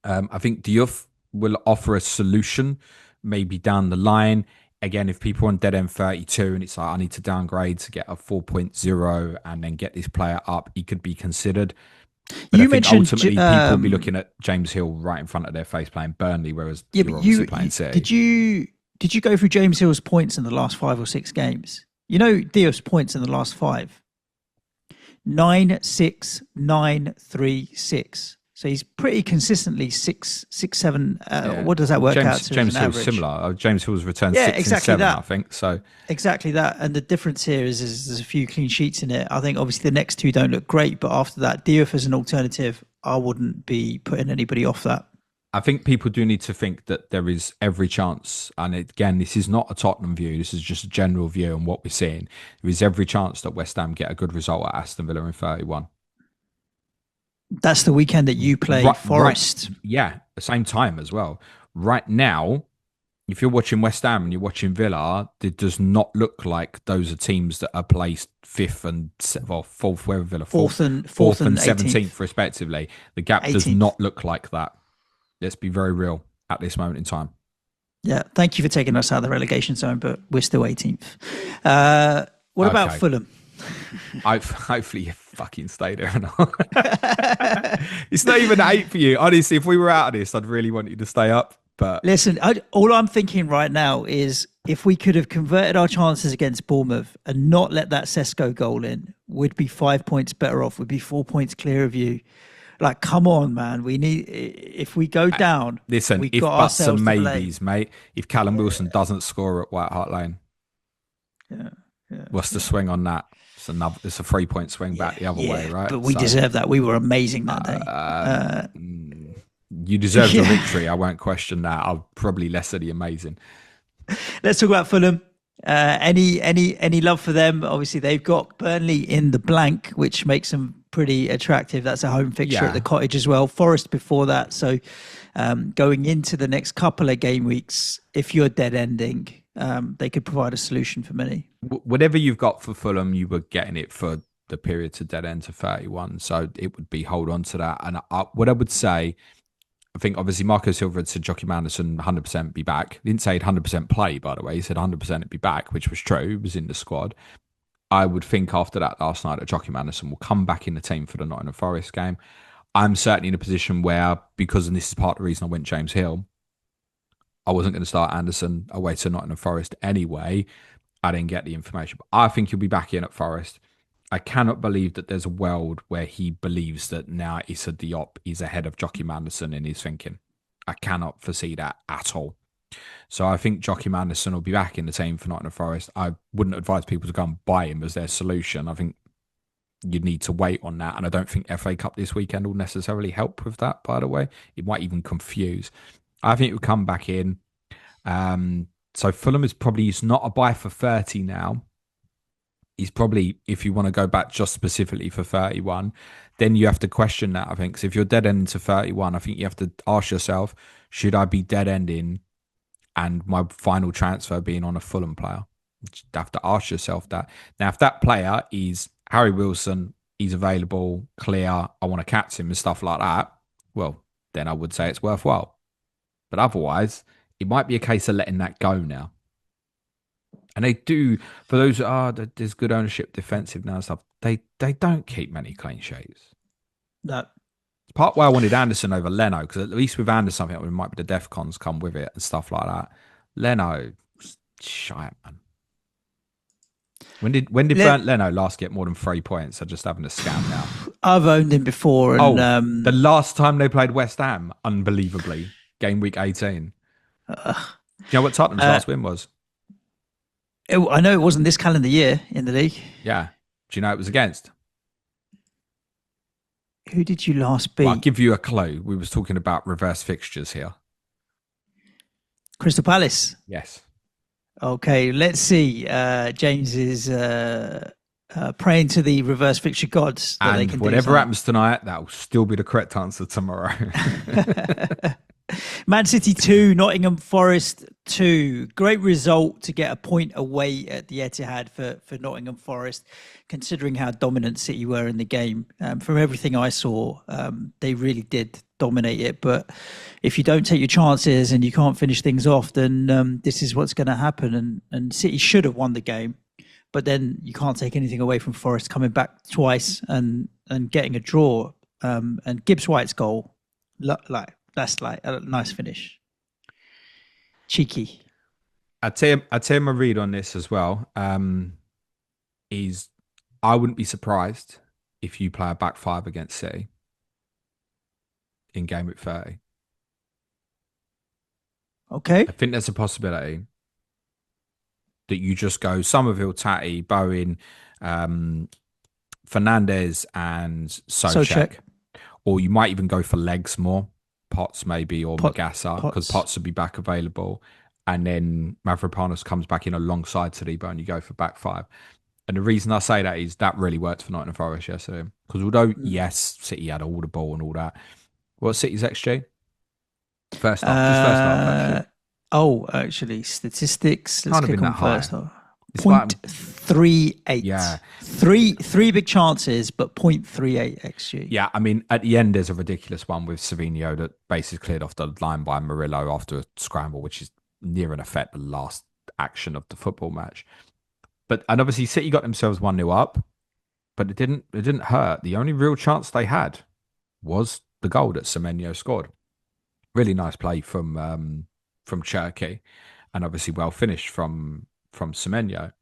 I think Diouf will offer a solution maybe down the line. Again, if people are on dead end 32 and it's like, I need to downgrade to get a 4.0 and then get this player up, he could be considered. But you mentioned ultimately people will be looking at James Hill right in front of their face playing Burnley, whereas you're obviously playing City. Did you go through James Hill's points in the last 5 or 6 games? You know Diouf's points in the last 5. 9, 6, 9, 3, 6. So he's pretty consistently 6, 7. What does that work out to? James Hill's similar. James Hill's returned 6 and 7, I think. So exactly that. And the difference here is there's a few clean sheets in it. I think obviously the next 2 don't look great, but after that, Diouf as an alternative, I wouldn't be putting anybody off that. I think people do need to think that there is every chance, and again, this is not a Tottenham view, this is just a general view on what we're seeing. There is every chance that West Ham get a good result at Aston Villa in 31. That's the weekend that you play Forest. The same time as well. Right now, if you're watching West Ham and you're watching Villa, it does not look like those are teams that are placed fifth and fourth, wherever Villa fourth and and 17th 18th. respectively. The gap does 18th. not look like that. Let's be very real at this moment in time. Yeah, thank you for taking us out of the relegation zone, but we're still 18th. What about Fulham? Hopefully you fucking stay there. It's not even 8 for you. Honestly, if we were out of this, I'd really want you to stay up. But listen, all I'm thinking right now is if we could have converted our chances against Bournemouth and not let that Sesko goal in, we'd be 5 points better off. We'd be 4 points clear of you. Like, come on, man. We need, if we go down, listen, we if got buts and ourselves maybes, mate, if Callum Wilson doesn't score at White Hart Lane, what's the swing on that? It's a 3 point swing back the other way, right? But we deserve that. We were amazing that day. You deserve the victory. I won't question that. I'll probably less of the amazing. Let's talk about Fulham. Any love for them? Obviously, they've got Burnley in the blank, which makes them pretty attractive. That's a home fixture at the Cottage as well. Forest before that. So going into the next couple of game weeks, if you're dead ending, they could provide a solution for many. Whatever you've got for Fulham, you were getting it for the period to dead end to 31. So it would be hold on to that. And what I would say, I think obviously Marco Silva had said Joachim Andersen 100% be back. He didn't say he'd 100% play, by the way. He said 100% be back, which was true. He was in the squad. I would think after that last night that Joachim Andersen will come back in the team for the Nottingham Forest game. I'm certainly in a position where, because, and this is part of the reason I went James Hill, I wasn't going to start Andersen away to Nottingham Forest anyway. I didn't get the information. But I think he'll be back in at Forest. I cannot believe that there's a world where he believes that now Issa Diop is ahead of Joachim Andersen in his thinking. I cannot foresee that at all. So I think Joachim Andersen will be back in the team for Nottingham Forest. I wouldn't advise people to go and buy him as their solution. I think you'd need to wait on that. And I don't think FA Cup this weekend will necessarily help with that, by the way. It might even confuse. I think it will come back in. So Fulham is probably not a buy for 30 now. He's probably, if you want to go back just specifically for 31, then you have to question that, I think. Because if you're dead ending to 31, I think you have to ask yourself, should I be dead ending and my final transfer being on a Fulham player? You have to ask yourself that. Now, if that player is Harry Wilson, he's available, clear, I want to catch him and stuff like that, well, then I would say it's worthwhile. But otherwise, it might be a case of letting that go now. And they do, for those there's good ownership, defensive now and stuff, they don't keep many clean sheets. No. It's part why I wanted Anderson over Leno, because at least with Anderson, I think it might be the DEFCONs come with it and stuff like that. Leno, shite, man. When did Bernd Leno last get more than 3 points? I'm just having a scan now. I've owned him before. And, the last time they played West Ham, unbelievably, game week 18. Do you know what Tottenham's last win was? I know it wasn't this calendar year in the league. Yeah. Do you know it was against? Who did you last beat? Well, I'll give you a clue. We was talking about reverse fixtures here. Crystal Palace. Yes. Okay, let's see. James is praying to the reverse fixture gods. That and they can whatever happens tonight, that will still be the correct answer tomorrow. Man City 2, Nottingham Forest 2. Great result to get a point away at the Etihad for Nottingham Forest, considering how dominant City were in the game. From everything I saw, they really did dominate it. But if you don't take your chances and you can't finish things off, then this is what's going to happen. And City should have won the game. But then you can't take anything away from Forest coming back twice and getting a draw. And Gibbs White's goal, that's like a nice finish. Cheeky. I tell you my read on this as well. Is I wouldn't be surprised if you play a back five against City in game week 30. Okay. I think there's a possibility that you just go Somerville, Tatty, Bowen, Fernandez, and Soucek. Or you might even go for legs more. Potts maybe, or Magassa, because Potts would be back available. And then Mavropanos comes back in alongside Saliba and you go for back five. And the reason I say that is that really worked for Nottingham Forest yesterday. Because although, yes, City had all the ball and all that. What's City's XG? First half, just first half, actually. Oh, actually, statistics. Let's Can't have click been on that high. first. It's like, 0.38. yeah, Three big chances, but 0.38 xG. yeah. I mean, at the end, there's a ridiculous one with Savinho that basically cleared off the line by Murillo after a scramble, which is near in effect the last action of the football match. But and obviously, City got themselves 1-0 up, but it didn't hurt. The only real chance they had was the goal that Semenyo scored. Really nice play from Cherky, and obviously well finished from Semenyo.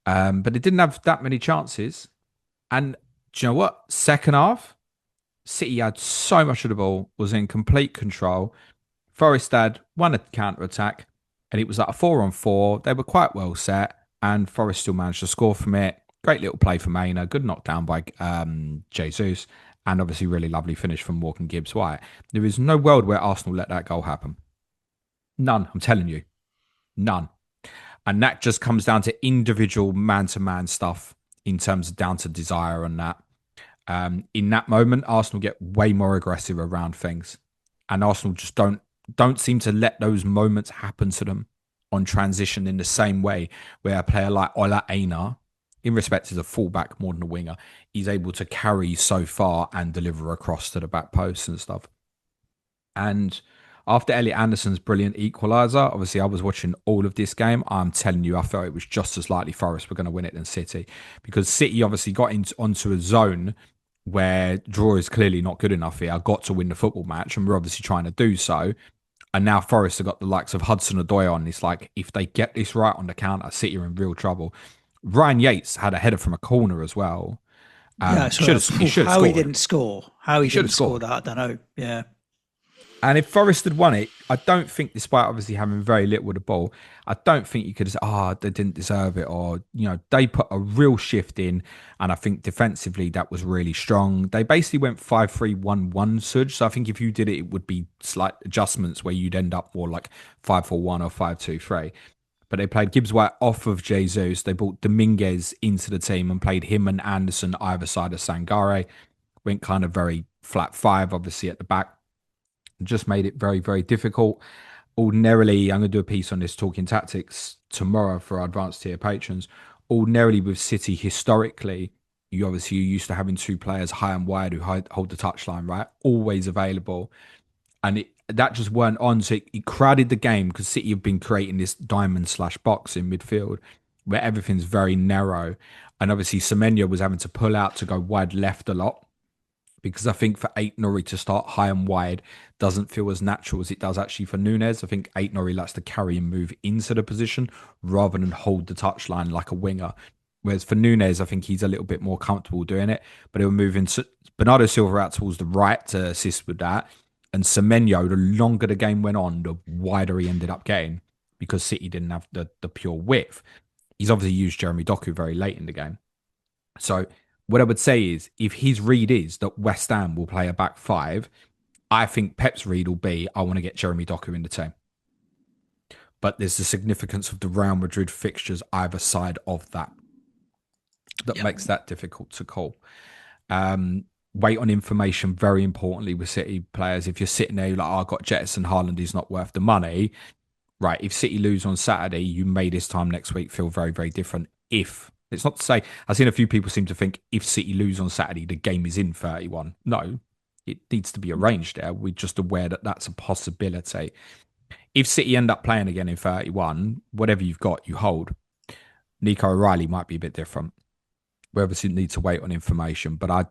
But it didn't have that many chances. And do you know what? Second half, City had so much of the ball, was in complete control. Forest had won a counter attack, and it was like a 4-on-4. They were quite well set, and Forest still managed to score from it. Great little play from Maina, good knockdown by Jesus, and obviously really lovely finish from Morgan Gibbs White. There is no world where Arsenal let that goal happen. None, I'm telling you. None. And that just comes down to individual man-to-man stuff in terms of down to desire and that. In that moment, Arsenal get way more aggressive around things, and Arsenal just don't seem to let those moments happen to them on transition in the same way where a player like Ola Aina, in respect as a fullback more than a winger, is able to carry so far and deliver across to the back post and stuff. And after Elliot Anderson's brilliant equaliser, obviously I was watching all of this game. I'm telling you, I felt it was just as likely Forest were going to win it than City, because City obviously got onto a zone where draw is clearly not good enough here. I got to win the football match, and we're obviously trying to do so. And now Forest have got the likes of Hudson-Odoi on. It's like, if they get this right on the counter, City are in real trouble. Ryan Yates had a header from a corner as well. Yeah, Should have so he should have how he scored. didn't score. How he He should didn't have score scored. that, I don't know. Yeah. And if Forest had won it, I don't think, despite obviously having very little with the ball, I don't think you could say, they didn't deserve it, or, they put a real shift in. And I think defensively, that was really strong. They basically went 5-3-1-1, Suj. So I think if you did it, it would be slight adjustments where you'd end up more like 5-4-1 or 5-2-3. But they played Gibbs White off of Jesus. They brought Dominguez into the team and played him and Anderson either side of Sangare. Went kind of very flat five, obviously, at the back. Just made it very, very difficult. Ordinarily, I'm going to do a piece on this talking tactics tomorrow for our advanced tier patrons. Ordinarily, with City, historically, you're used to having two players high and wide who hold the touchline, right? Always available. And that just weren't on. So it crowded the game, because City have been creating this diamond/box in midfield where everything's very narrow. And obviously, Semenyo was having to pull out to go wide left a lot, because I think for Aït-Nouri to start high and wide doesn't feel as natural as it does actually for Núñez. I think Aït-Nouri likes to carry and move into the position rather than hold the touchline like a winger. Whereas for Núñez, I think he's a little bit more comfortable doing it. But he'll move into Bernardo Silva out towards the right to assist with that. And Semenyo, the longer the game went on, the wider he ended up getting, because City didn't have the pure width. He's obviously used Jeremy Doku very late in the game. So what I would say is, if his read is that West Ham will play a back five, I think Pep's read will be, I want to get Jeremy Doku in the team. But there's the significance of the Real Madrid fixtures either side of that makes that difficult to call. Wait on information, very importantly, with City players. If you're sitting there, you're like, I've got Jetson Haaland, he's not worth the money. Right, if City lose on Saturday, you may this time next week feel very, very different. If it's not to say, I've seen a few people seem to think if City lose on Saturday, the game is in 31. No, it needs to be arranged there. We're just aware that that's a possibility. If City end up playing again in 31, whatever you've got, you hold. Nico O'Reilly might be a bit different. We obviously need to wait on information, but I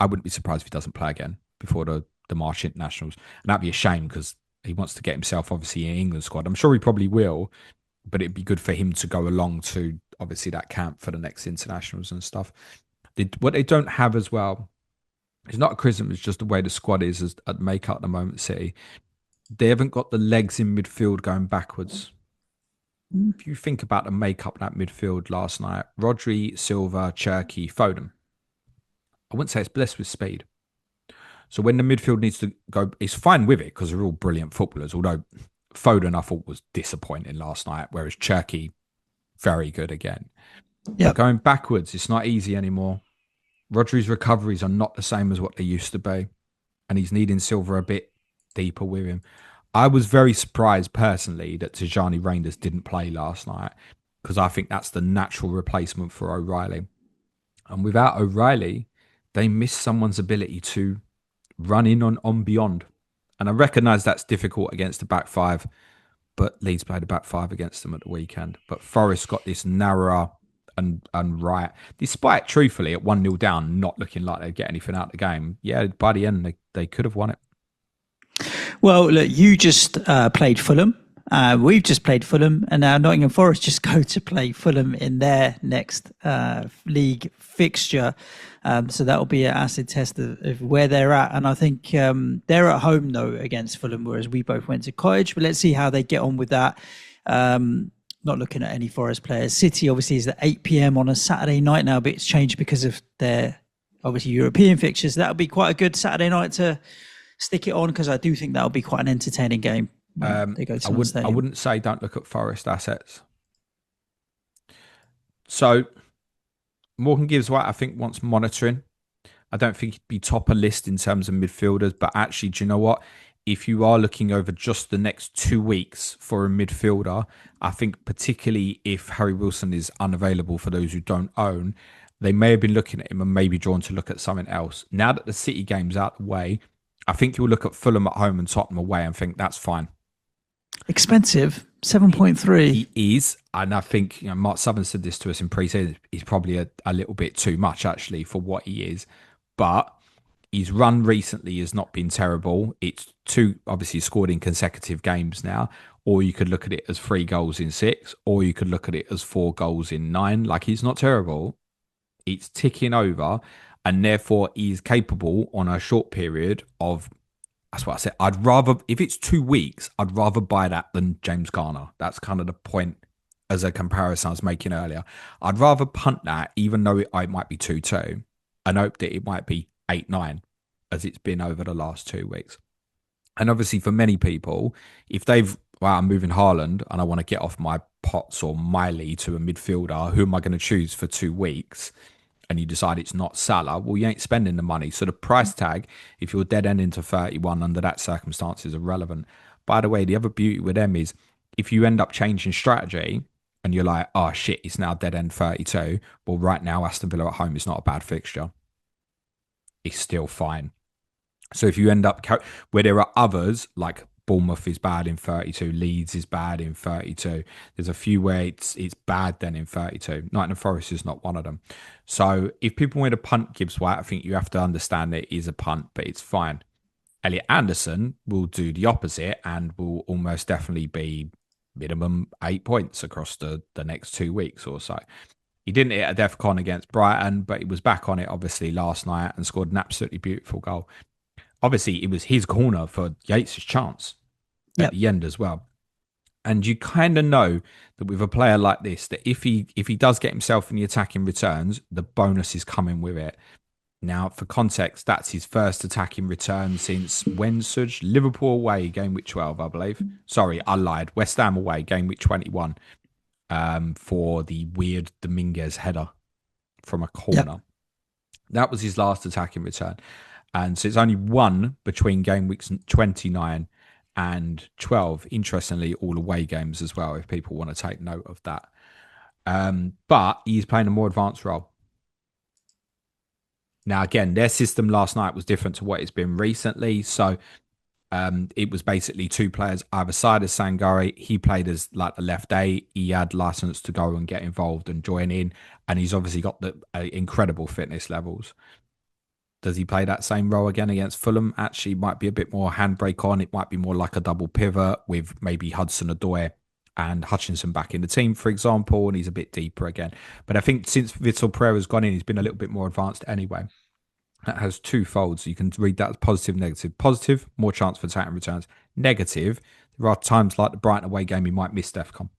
wouldn't be surprised if he doesn't play again before the March internationals. And that'd be a shame, because he wants to get himself obviously in England squad. I'm sure he probably will, but it'd be good for him to go along to obviously that camp for the next internationals and stuff. What they don't have as well, it's not a criticism, it's just the way the squad is at makeup at the moment, City. They haven't got the legs in midfield going backwards. If you think about the makeup of that midfield last night, Rodri, Silva, Cherky, Foden, I wouldn't say it's blessed with speed. So when the midfield needs to go, it's fine with it because they're all brilliant footballers. Although Foden, I thought, was disappointing last night, whereas Cherky, very good again. Yeah. But going backwards, it's not easy anymore. Rodri's recoveries are not the same as what they used to be, and he's needing Silva a bit deeper with him. I was very surprised personally that Tijani Reinders didn't play last night, because I think that's the natural replacement for O'Reilly. And without O'Reilly, they miss someone's ability to run in on beyond. And I recognise that's difficult against the back five, but Leeds played a back five against them at the weekend. But Forest got this narrower and right, despite truthfully at 1-0 down, not looking like they'd get anything out of the game. Yeah, by the end, they could have won it. Well, look, you just played Fulham. We've just played Fulham, and now Nottingham Forest just go to play Fulham in their next league fixture. So that'll be an acid test of where they're at. And I think they're at home, though, against Fulham, whereas we both went to Cottage. But let's see how they get on with that. Not looking at any Forest players. City, obviously, is at 8 p.m. on a Saturday night now, but it's changed because of their, obviously, European fixtures. That'll be quite a good Saturday night to stick it on, because I do think that'll be quite an entertaining game. I wouldn't say don't look at Forest assets. So Morgan Gibbs White, I think, wants monitoring. I don't think he'd be top of list in terms of midfielders, but actually, do you know what? If you are looking over just the next 2 weeks for a midfielder, I think particularly if Harry Wilson is unavailable for those who don't own, they may have been looking at him and maybe drawn to look at something else. Now that the City game's out the way, I think you'll look at Fulham at home and Tottenham away and think that's fine. Expensive, 7.3. He is, and I think Mark Southern said this to us in pre-season. He's probably a little bit too much actually for what he is, but his run recently has not been terrible. It's two, obviously scored in consecutive games now, or you could look at it as 3 goals in 6, or you could look at it as 4 goals in 9. Like, he's not terrible. It's ticking over, and therefore he's capable on a short period of. That's what I said. I'd rather, if it's 2 weeks, I'd rather buy that than James Garner. That's kind of the point as a comparison I was making earlier. I'd rather punt that, even though it might be 2-2, and hope that it might be 8-9, as it's been over the last 2 weeks. And obviously for many people, if I'm moving Haaland and I want to get off my Potts or Miley to a midfielder, who am I going to choose for 2 weeks? And you decide it's not Salah, well, you ain't spending the money. So the price tag, if you're dead end into 31 under that circumstance, is irrelevant. By the way, the other beauty with them is if you end up changing strategy and you're like, oh shit, it's now dead end 32. Well, right now, Aston Villa at home is not a bad fixture. It's still fine. So if you end up where there are others, like Bournemouth is bad in 32, Leeds is bad in 32. There's a few where it's bad then in 32. Nottingham Forest is not one of them. So if people want to punt Gibbs White, I think you have to understand it is a punt, but it's fine. Elliot Anderson will do the opposite and will almost definitely be minimum 8 points across the next 2 weeks or so. He didn't hit a DEFCON against Brighton, but he was back on it obviously last night and scored an absolutely beautiful goal. Obviously, it was his corner for Yates' chance at the end as well. And you kind of know that with a player like this, that if he does get himself in the attacking returns, the bonus is coming with it. Now, for context, that's his first attacking return since when, Suj? Liverpool away, game week 12, I believe. Sorry, I lied. West Ham away, game week 21, for the weird Dominguez header from a corner. Yep. That was his last attacking return. And so it's only one between game weeks 29 and 12. Interestingly, all away games as well, if people want to take note of that. But he's playing a more advanced role. Now, again, their system last night was different to what it's been recently. So it was basically 2 players either side of Sangare. He played as like the left A. He had license to go and get involved and join in. And he's obviously got the incredible fitness levels. Does he play that same role again against Fulham? Actually, might be a bit more handbrake on. It might be more like a double pivot with maybe Hudson-Odoi and Hutchinson back in the team, for example, and he's a bit deeper again. But I think since Vitor Pereira's gone in, he's been a little bit more advanced anyway. That has 2 folds. You can read that as positive, negative. Positive, more chance for attacking returns. Negative, there are times like the Brighton away game he might miss DEFCON.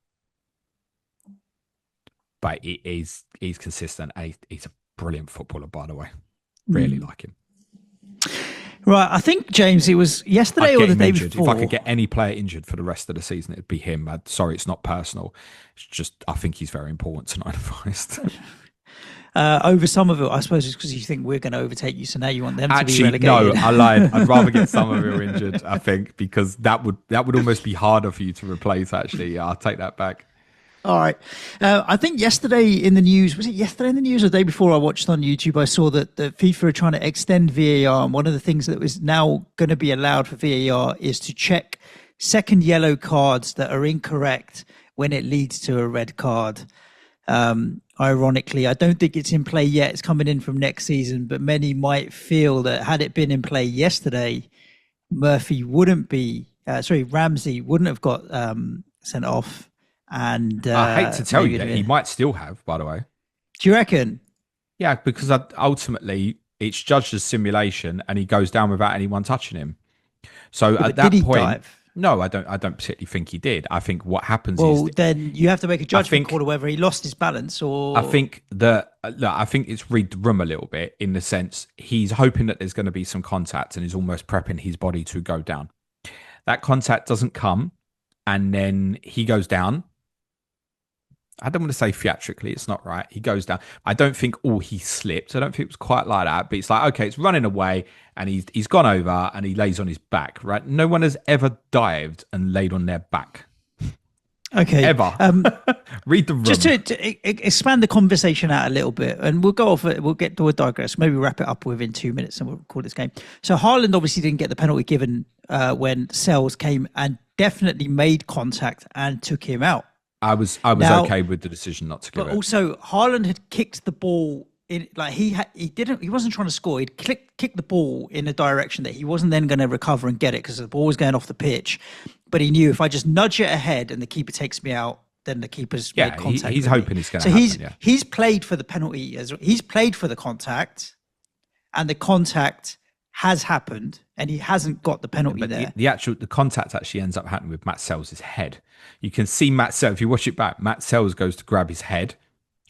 But he's consistent. He's a brilliant footballer, by the way. Really like him. Right, I think, James, it was yesterday or the day before. If I could get any player injured for the rest of the season, it'd be him. Sorry, it's not personal. It's just I think he's very important tonight. over Somerville. I suppose it's because you think we're going to overtake you, so now you want them to be relegated. No, I lied. I'd rather get Somerville injured, I think, because that would almost be harder for you to replace, actually. Yeah, I'll take that back. All right. I think yesterday in the news, was it yesterday in the news or the day before I watched on YouTube, I saw that the FIFA are trying to extend VAR. And one of the things that was now going to be allowed for VAR is to check second yellow cards that are incorrect when it leads to a red card. Ironically, I don't think it's in play yet. It's coming in from next season, but many might feel that had it been in play yesterday, Ramsey wouldn't have got sent off. And I hate to tell you that he might still have, by the way. Do you reckon? Yeah, because ultimately it's judged as simulation, and he goes down without anyone touching him. So at that point, dive? No, I don't particularly think he did. I think what happens is... Well, then you have to make a judgment call whether he lost his balance or... I think it's read the room a little bit in the sense he's hoping that there's going to be some contact and he's almost prepping his body to go down. That contact doesn't come, and then he goes down. I don't want to say theatrically, it's not right. He goes down. I don't think he slipped. I don't think it was quite like that. But it's like, okay, it's running away and he's gone over and he lays on his back, right? No one has ever dived and laid on their back. Okay. Ever. Read the room. Just to expand the conversation out a little bit, and we'll go off, we'll digress. Maybe wrap it up within 2 minutes and we'll call this game. So Haaland obviously didn't get the penalty given when Sells came and definitely made contact and took him out. I was okay with the decision not to give it. But also, Haaland had kicked the ball in, like he wasn't trying to score. He'd kicked the ball in a direction that he wasn't then going to recover and get it because the ball was going off the pitch. But he knew if I just nudge it ahead and the keeper takes me out, then the keeper's made contact. He's hoping it's going to happen. He's played for the penalty he's played for the contact, and the contact has happened, and he hasn't got the penalty there. The contact actually ends up happening with Matt Sells' head. You can see Matt Sells, if you watch it back, Matt Sells goes to grab his head,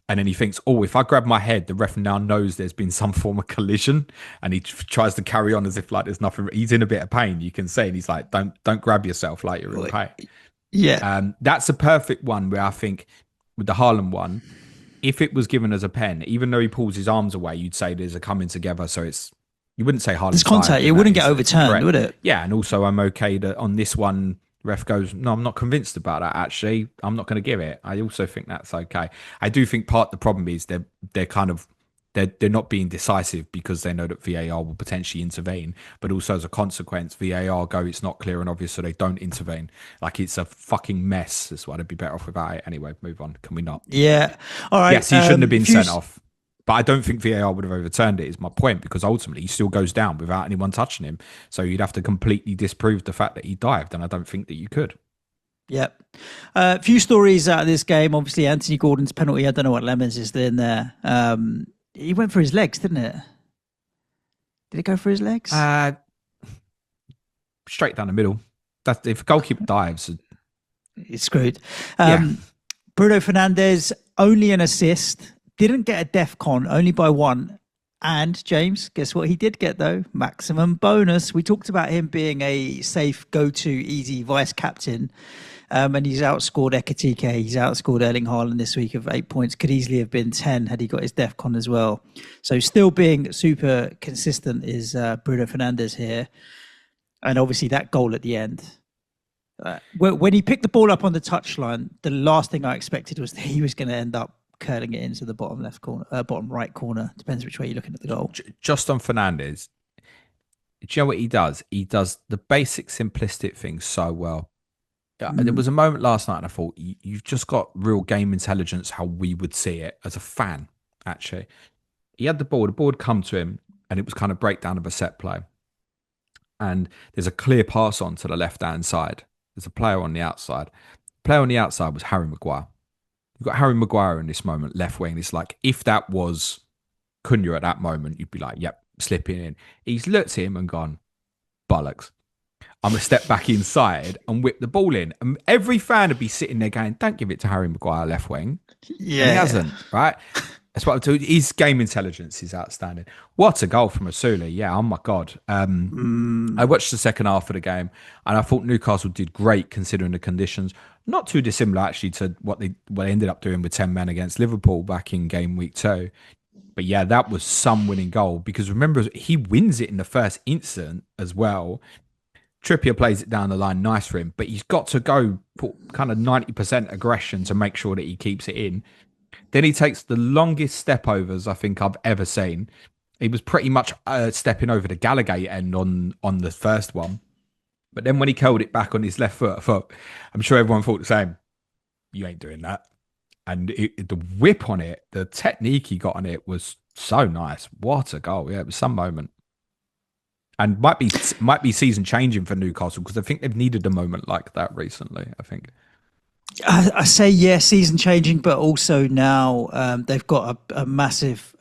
and then he thinks, oh, if I grab my head, the ref now knows there's been some form of collision, and he tries to carry on as if like there's nothing. He's in a bit of pain, you can see, and he's like, don't grab yourself like you're in pain. Yeah. That's a perfect one where I think with the Haaland one, if it was given as a pen, even though he pulls his arms away, you'd say there's a coming together, so you wouldn't say Haaland's contact. It wouldn't get overturned, correct. Would it? Yeah, and also I'm okay that on this one, ref goes, no, I'm not convinced about that, actually. I'm not going to give it. I also think that's okay. I do think part of the problem is they're not being decisive because they know that VAR will potentially intervene, but also as a consequence, VAR go, it's not clear and obvious, so they don't intervene. Like, it's a fucking mess. That's why they'd be better off without it. Anyway, move on. Can we not? Yeah. All right. Yes, he shouldn't have been sent off. But I don't think VAR would have overturned it, is my point, because ultimately he still goes down without anyone touching him. So you'd have to completely disprove the fact that he dived, and I don't think that you could. Yep. A few stories out of this game. Obviously, Anthony Gordon's penalty. I don't know what Lemons is in there. He went for his legs, didn't it? Did it go for his legs? Straight down the middle. If a goalkeeper dives, it's screwed. Bruno Fernandes, only an assist. Didn't get a DEFCON, only by one. And James, guess what he did get though? Maximum bonus. We talked about him being a safe, go-to, easy vice captain. And he's outscored Ekitike. He's outscored Erling Haaland this week of 8 points. Could easily have been 10 had he got his DEFCON as well. So still being super consistent is Bruno Fernandes here. And obviously that goal at the end. When he picked the ball up on the touchline, the last thing I expected was that he was going to end up curling it into the bottom left corner, bottom right corner. Depends which way you're looking at the goal. Just on Fernandes, do you know what he does? He does the basic simplistic things so well. There was a moment last night and I thought, you've just got real game intelligence, how we would see it as a fan, actually. He had the ball would come to him, and it was kind of breakdown of a set play. And there's a clear pass on to the left-hand side. There's a player on the outside. The player on the outside was Harry Maguire. You've got Harry Maguire in this moment, left wing. It's like, if that was Cunha at that moment, you'd be like, yep, slipping in. He's looked at him and gone, bollocks. I'm going to step back inside and whip the ball in. And every fan would be sitting there going, don't give it to Harry Maguire, left wing. Yeah. He hasn't, right? That's what I'm doing. His game intelligence is outstanding. What a goal from Asuli. Yeah, oh my God. I watched the second half of the game and I thought Newcastle did great considering the conditions. Not too dissimilar actually to what they ended up doing with 10 men against Liverpool back in game week 2. But yeah, that was some winning goal because remember, he wins it in the first instant as well. Trippier plays it down the line, nice for him, but he's got to go put kind of 90% aggression to make sure that he keeps it in. Then he takes the longest step overs I think I've ever seen. He was pretty much stepping over the Gallagher end on the first one. But then when he curled it back on his left foot, I thought, I'm sure everyone thought the same. You ain't doing that. And the whip on it, the technique he got on it was so nice. What a goal. Yeah, it was some moment. And might be season changing for Newcastle because I think they've needed a moment like that recently, I think. I say season changing, but also now they've got a massive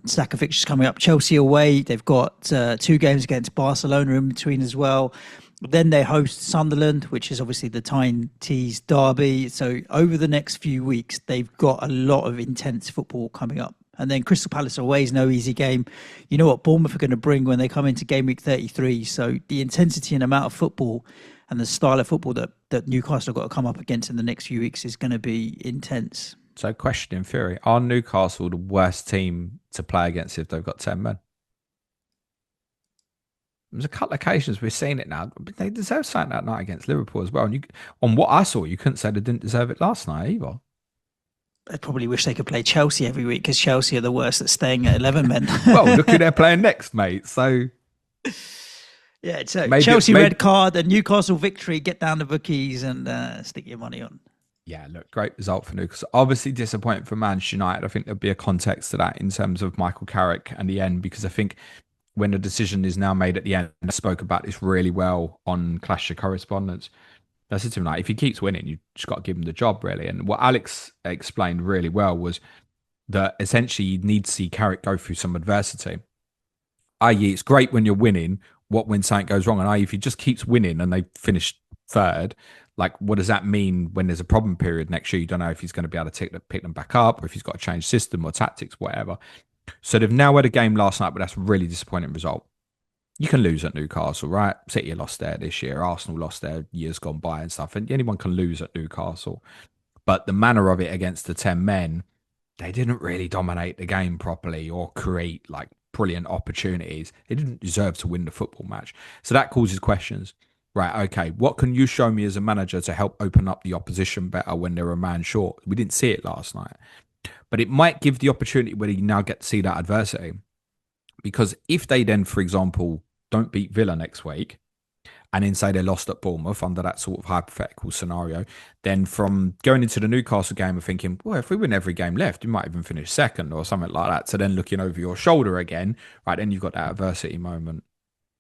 stack of fixtures coming up. Chelsea away, they've got 2 games against Barcelona in between as well. Then they host Sunderland, which is obviously the Tyne Tees derby. So over the next few weeks, they've got a lot of intense football coming up. And then Crystal Palace away is no easy game. You know what Bournemouth are going to bring when they come into game week 33. So the intensity and amount of football and the style of football that Newcastle have got to come up against in the next few weeks is going to be intense. So question in theory, are Newcastle the worst team to play against if they've got 10 men? There's a couple of occasions we've seen it now, but they deserve something that night against Liverpool as well. And on what I saw, you couldn't say they didn't deserve it last night either. I probably wish they could play Chelsea every week because Chelsea are the worst at staying at 11 men. Well, look who they're playing next, mate. So... yeah, it's a Chelsea red card, a Newcastle victory, get down the bookies and stick your money on. Yeah, look, great result for Newcastle. Obviously disappointing for Manchester United. I think there'll be a context to that in terms of Michael Carrick and the end, because I think when the decision is now made at the end, I spoke about this really well on Clash of Correspondence. I said to him, like, if he keeps winning, you just got to give him the job, really. And what Alex explained really well was that essentially you need to see Carrick go through some adversity. I.e., it's great when you're winning. What when something goes wrong? And if he just keeps winning and they finish third, like, what does that mean when there's a problem period next year? You don't know if he's going to be able to pick them back up or if he's got to change system or tactics, whatever. So they've now had a game last night, but that's a really disappointing result. You can lose at Newcastle, right? City lost there this year. Arsenal lost there years gone by and stuff. And anyone can lose at Newcastle. But the manner of it against the 10 men, they didn't really dominate the game properly or create like brilliant opportunities. They didn't deserve to win the football match. So that causes questions. Right, okay, what can you show me as a manager to help open up the opposition better when they're a man short? We didn't see it last night. But it might give the opportunity where you now get to see that adversity. Because if they then, for example, don't beat Villa next week, and then say they lost at Bournemouth under that sort of hypothetical scenario, then from going into the Newcastle game and thinking, well, if we win every game left, we might even finish second or something like that. So then looking over your shoulder again, right, then you've got that adversity moment.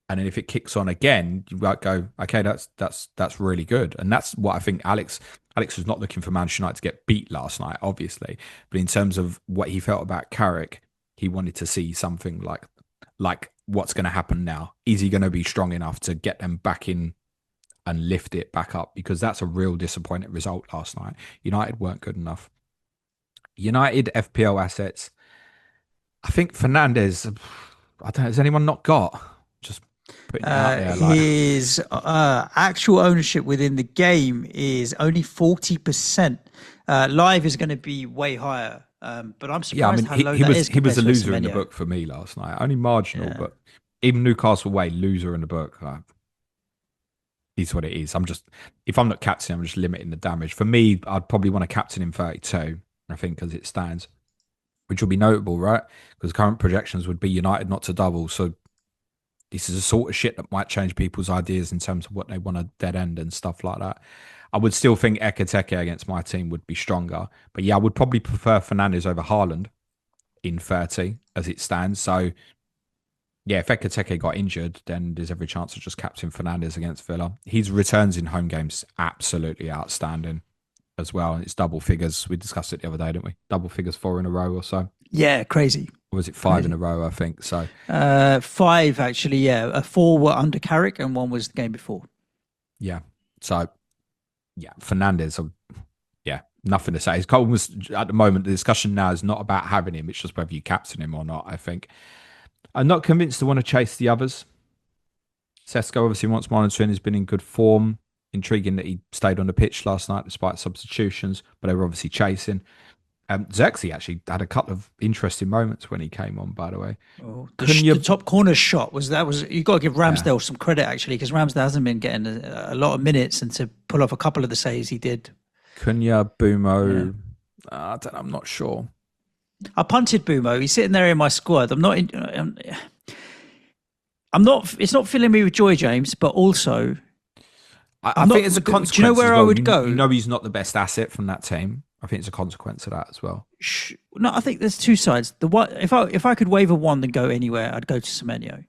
And then if it kicks on again, you might go, okay, that's really good. And that's what I think Alex was not looking for Manchester United to get beat last night, obviously. But in terms of what he felt about Carrick, he wanted to see something like what's going to happen now. Is he going to be strong enough to get them back in and lift it back up? Because that's a real disappointing result last night. United weren't good enough. United FPL assets. I think Fernandez, I don't know, has anyone not got? Just putting it out there. Like, his actual ownership within the game is only 40%. Live is going to be way higher. But I'm surprised how low that is. He was a loser in the book for me last night. Only marginal, but even Newcastle away, loser in the book. Is what it is. If I'm not captaining, I'm just limiting the damage. For me, I'd probably want to captain in 32, I think, as it stands, which will be notable, right? Because current projections would be United not to double. So this is the sort of shit that might change people's ideas in terms of what they want to dead end and stuff like that. I would still think Ekitike against my team would be stronger. But yeah, I would probably prefer Fernandes over Haaland in 30 as it stands. So yeah, if Ekitike got injured, then there's every chance of just captain Fernandes against Villa. His returns in home games absolutely outstanding as well. It's double figures. We discussed it the other day, didn't we? Double figures 4 in a row or so. Yeah, crazy. Or was it 5 in a row, I think? So 5 actually, yeah. 4 were under Carrick and 1 was the game before. Yeah. So yeah, Fernandes, yeah, nothing to say. It's almost, at the moment, the discussion now is not about having him. It's just whether you captain him or not, I think. I'm not convinced to want to chase the others. Sesko obviously wants monitoring. Has been in good form. Intriguing that he stayed on the pitch last night despite substitutions, but they were obviously chasing. Xerxes actually had a couple of interesting moments when he came on, by the way. Oh, Cunha, the top corner shot was you got to give yeah. Ramsdale some credit actually, because Ramsdale hasn't been getting a lot of minutes, and to pull off a couple of the saves he did. Cunha, Yeah. Bumo, I'm not sure. I punted Bumo. He's sitting there in my squad. I'm not. It's not filling me with joy, James. But also, I think it's a consequence. Do you know where well. I would go? You know, he's not the best asset from that team. I think it's a consequence of that as well. No, I think there's two sides. The one, if I could wave a wand and go anywhere, I'd go to Semenyo.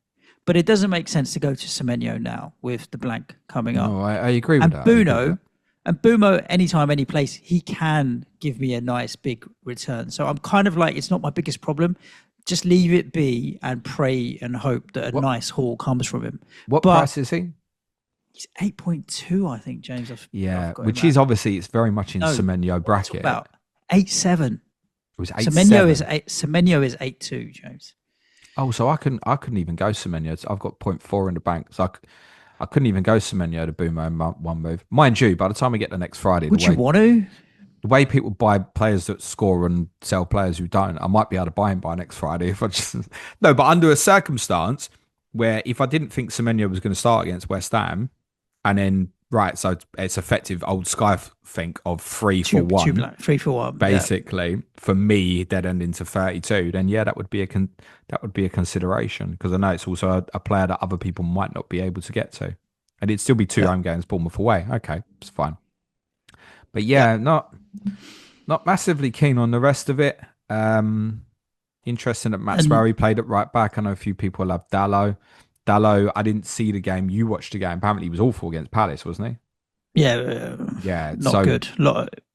But it doesn't make sense to go to Semenyo now with the blank coming up. No, I agree with that. And Bumo, anytime, any place, he can give me a nice big return. So I'm kind of like, it's not my biggest problem. Just leave it be and pray and hope that a nice haul comes from him. What price is he? He's 8.2, I think, James. Which is obviously, it's very much in Semenyo bracket. About 8.7. It was 8.7. Semenyo is 8.2, James. Oh, so I couldn't even go Semenyo. I've got 0.4 in the bank. So I couldn't even go Semenyo to Bumo in one move. Mind you, by the time we get to next Friday, would you want to? The way people buy players that score and sell players who don't, I might be able to buy him by next Friday if I just no. But under a circumstance where if I didn't think Semenyo was going to start against West Ham, and then so it's effective old Sky think of 3 for 1, 3 for 1, basically for me dead end into 32. Then that would be a consideration, because I know it's also a player that other people might not be able to get to, and it'd still be 2 home games, Bournemouth away. Okay, it's fine. But not massively keen on the rest of it. Interesting that Matt Sparrow played at right back. I know a few people love Dalot. I didn't see the game. You watched the game. Apparently, he was awful against Palace, wasn't he? Yeah. Not good.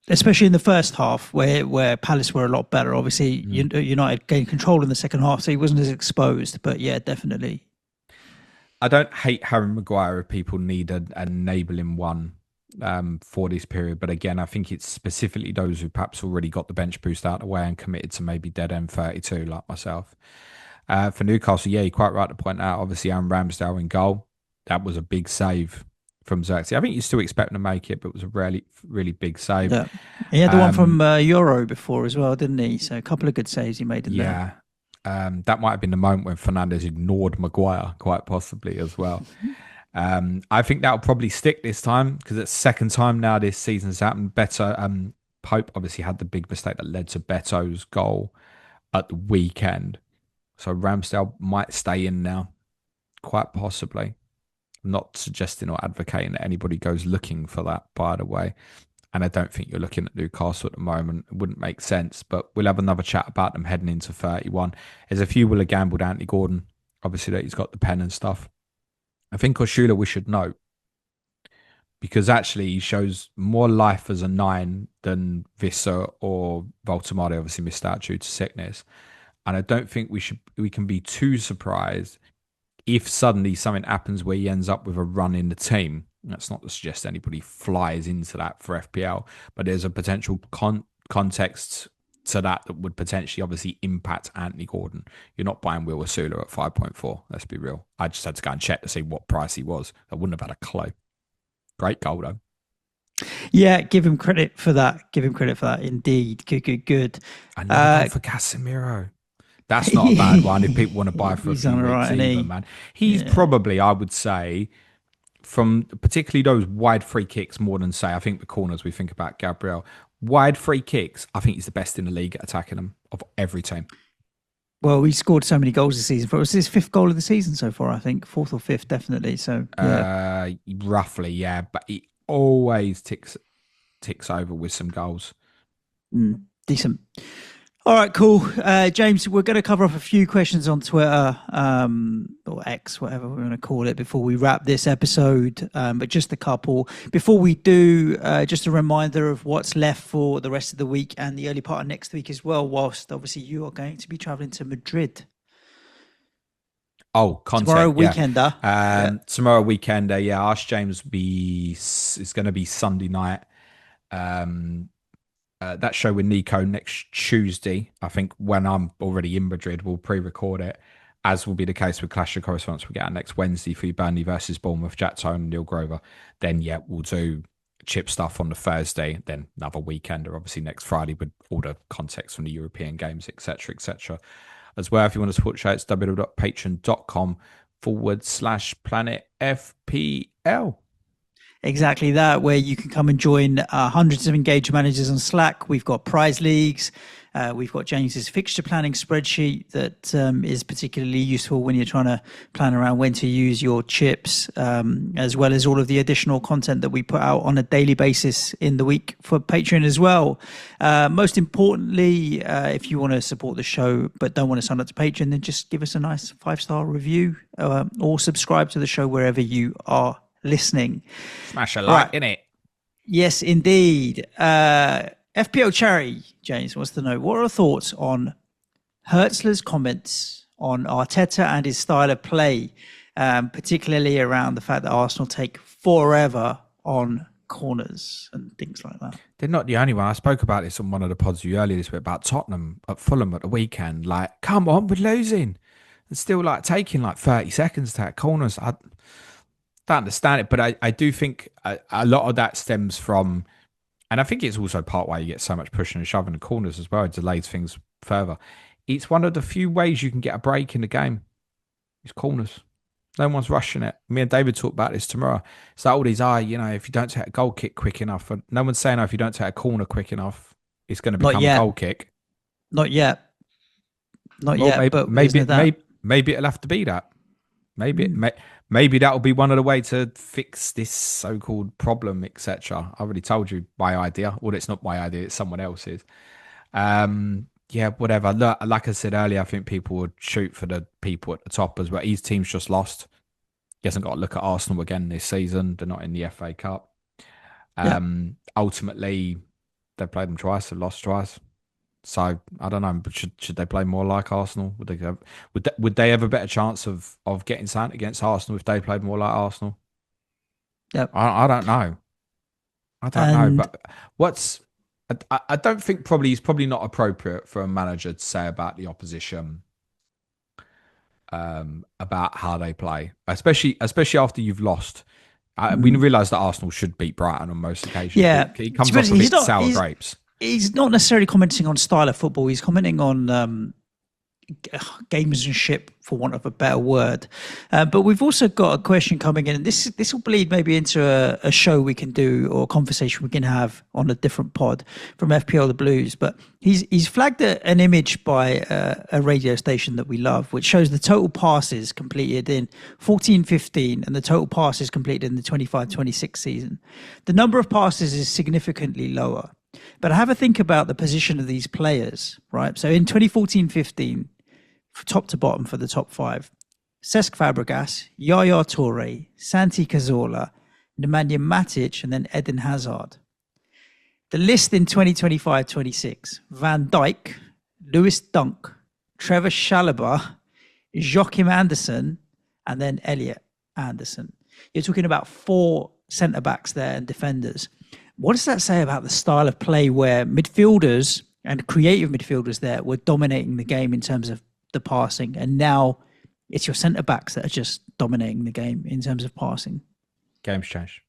Especially in the first half, where Palace were a lot better. Obviously, United gained control in the second half, so he wasn't as exposed. But yeah, definitely. I don't hate Harry Maguire if people need an enabling one for this period, but again, I think it's specifically those who perhaps already got the bench boost out of the way and committed to maybe dead end 32 like myself. For Newcastle, you're quite right to point out, obviously Aaron Ramsdale in goal. That was a big save from Xerxes. I think you still expect him to make it, but it was a really big save. Yeah. He had the one from Euro before as well, didn't he? So a couple of good saves he made in there. That might have been the moment when Fernandes ignored Maguire, quite possibly as well. I think that'll probably stick this time, because it's the second time now this season's happened. Pope obviously had the big mistake that led to Beto's goal at the weekend. So Ramsdale might stay in now, quite possibly. I'm not suggesting or advocating that anybody goes looking for that, by the way. And I don't think you're looking at Newcastle at the moment. It wouldn't make sense, but we'll have another chat about them heading into 31. There's a few will have gambled Anthony Gordon, obviously, that he's got the pen and stuff. I think Oshula we should note, because actually he shows more life as a 9 than Visser or Voltamade, obviously missed out due to sickness. And I don't think we can be too surprised if suddenly something happens where he ends up with a run in the team. That's not to suggest anybody flies into that for FPL, but there's a potential context to that would potentially obviously impact Anthony Gordon. You're not buying Will Osula at 5.4. Let's be real. I just had to go and check to see what price he was. I wouldn't have had a clue. Great goal though. Yeah, give him credit for that. Indeed. Good. I never go for Casemiro. That's not a bad one if people want to buy for a few weeks either, man. He's probably, I would say, from particularly those wide free kicks more than, say, I think the corners we think about Gabriel. Wide free kicks, I think he's the best in the league at attacking them of every team. Well, he scored so many goals this season. It was his 5th goal of the season so far, I think. 4th or 5th, definitely. So, yeah. Roughly, yeah. But he always ticks over with some goals. Decent. All right, cool. James, we're going to cover off a few questions on Twitter, or X, whatever we're going to call it, before we wrap this episode, but just a couple. Before we do, just a reminder of what's left for the rest of the week and the early part of next week as well, whilst obviously you are going to be travelling to Madrid. Oh, content, tomorrow weekender. Tomorrow weekender, yeah. Ask James it's going to be Sunday night. That show with Nico next Tuesday. I think when I'm already in Madrid, we'll pre-record it, as will be the case with Clash of Correspondence. We get our next Wednesday for Burnley versus Bournemouth, Jack Tone and Neil Grover. Then, yeah, we'll do chip stuff on the Thursday, then another weekend, or obviously next Friday with all the context from the European games, etc., etc. As well, if you want to support the show, it's www.patreon.com/Planet FPL. Exactly that, where you can come and join hundreds of engaged managers on Slack. We've got prize leagues. We've got James's fixture planning spreadsheet that is particularly useful when you're trying to plan around when to use your chips, as well as all of the additional content that we put out on a daily basis in the week for Patreon as well. Most importantly, if you want to support the show but don't want to sign up to Patreon, then just give us a nice 5-star review or subscribe to the show wherever you are listening. Smash a like, innit? Yes, indeed. FPL Cherry, James, wants to know, what are your thoughts on Hertzler's comments on Arteta and his style of play, particularly around the fact that Arsenal take forever on corners and things like that? They're not the only one. I spoke about this on one of the pods you earlier this week about Tottenham at Fulham at the weekend. Like, come on, we're losing. And still like taking like 30 seconds to take corners. I don't understand it, but I do think a lot of that stems from, and I think it's also part why you get so much pushing and shoving the corners as well. It delays things further. It's one of the few ways you can get a break in the game. It's corners. No one's rushing it. Me and David talk about this tomorrow. It's like all these if you don't take a goal kick quick enough, and no one's saying, if you don't take a corner quick enough, it's going to become a goal kick. Not yet. Not yet. Maybe it'll have to be that. Maybe that'll be one of the ways to fix this so-called problem, etc. I already told you my idea. Well, it's not my idea; it's someone else's. Whatever. Look, like I said earlier, I think people would shoot for the people at the top as well. His team's just lost. He hasn't got to look at Arsenal again this season. They're not in the FA Cup. Ultimately, they played them twice. They've lost twice. So I don't know. Should they play more like Arsenal? Would they have a better chance of getting something against Arsenal if they played more like Arsenal? Yep. I don't know. I don't know. But I don't think it's probably not appropriate for a manager to say about the opposition, about how they play, especially after you've lost. We realise that Arsenal should beat Brighton on most occasions. Yeah, he comes off a bit sour grapes. He's not necessarily commenting on style of football. He's commenting on gamesmanship, for want of a better word. But we've also got a question coming in, and this will bleed maybe into a show we can do or a conversation we can have on a different pod from FPL The Blues. But he's flagged an image by a radio station that we love, which shows the total passes completed in 14-15 and the total passes completed in the 25-26 season. The number of passes is significantly lower. But I have a think about the position of these players, right? So in 2014-15, top to bottom for the top five, Cesc Fabregas, Yaya Toure, Santi Cazorla, Nemanja Matic, and then Eden Hazard. The list in 2025-26, Van Dijk, Lewis Dunk, Trevor Chalobah, Joachim Andersen, and then Elliot Anderson. You're talking about 4 centre-backs there and defenders. What does that say about the style of play where midfielders and creative midfielders there were dominating the game in terms of the passing, and now it's your centre-backs that are just dominating the game in terms of passing? Game's changed.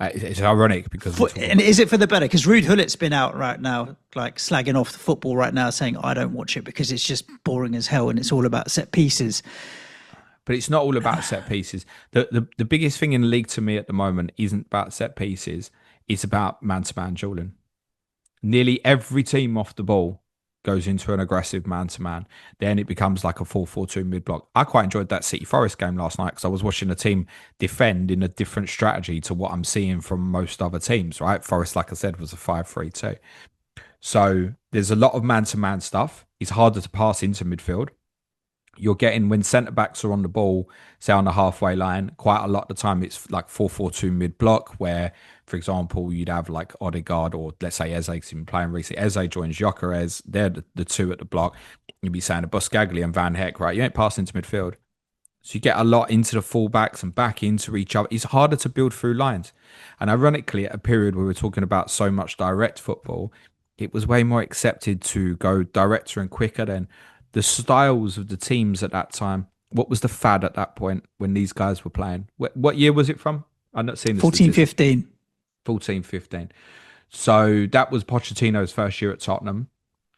It's ironic because... And is it for the better? Because Ruud Gullit's been out right now, like slagging off the football right now, saying, I don't watch it because it's just boring as hell and it's all about set pieces. But it's not all about set pieces. The biggest thing in the league to me at the moment isn't about set pieces. It's about man-to-man dueling. Nearly every team off the ball goes into an aggressive man-to-man. Then it becomes like a 4-4-2 mid-block. I quite enjoyed that City Forest game last night because I was watching a team defend in a different strategy to what I'm seeing from most other teams, right? Forest, like I said, was a 5-3-2. So there's a lot of man-to-man stuff. It's harder to pass into midfield. You're getting, when centre-backs are on the ball, say on the halfway line, quite a lot of the time it's like 4-4-2 mid-block where, for example, you'd have like Odegaard or let's say Eze, because he's been playing recently. Eze joins Gyökeres. They're the two at the block. You'd be saying Buscaglia and Van Heck, right? You ain't passing into midfield. So you get a lot into the fullbacks and back into each other. It's harder to build through lines. And ironically, at a period where we're talking about so much direct football, it was way more accepted to go directer and quicker than the styles of the teams at that time. What was the fad at that point when these guys were playing? What year was it from? I'm not seeing the 14-15. 14-15. So that was Pochettino's first year at Tottenham.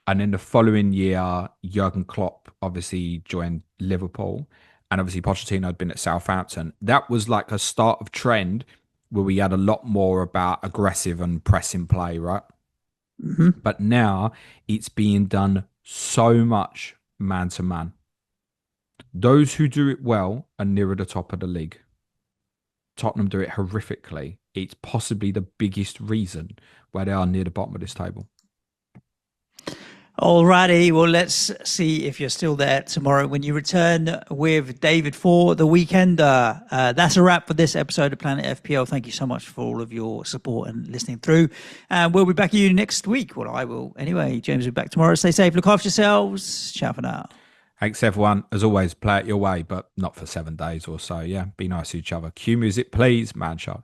And then the following year, Jurgen Klopp obviously joined Liverpool. And obviously Pochettino had been at Southampton. That was like a start of trend where we had a lot more about aggressive and pressing play, right? Mm-hmm. But now it's being done so much man to man. Those who do it well are nearer the top of the league. Tottenham do it horrifically. It's possibly the biggest reason why they are near the bottom of this table. Alrighty, well, let's see if you're still there tomorrow when you return with David for the weekend. That's a wrap for this episode of Planet FPL. Thank you so much for all of your support and listening through. And we'll be back to you next week. Well, I will anyway. James will be back tomorrow. Stay safe. Look after yourselves. Ciao for now. Thanks, everyone. As always, play it your way, but not for 7 days or so. Yeah, be nice to each other. Cue music, please. Man Show.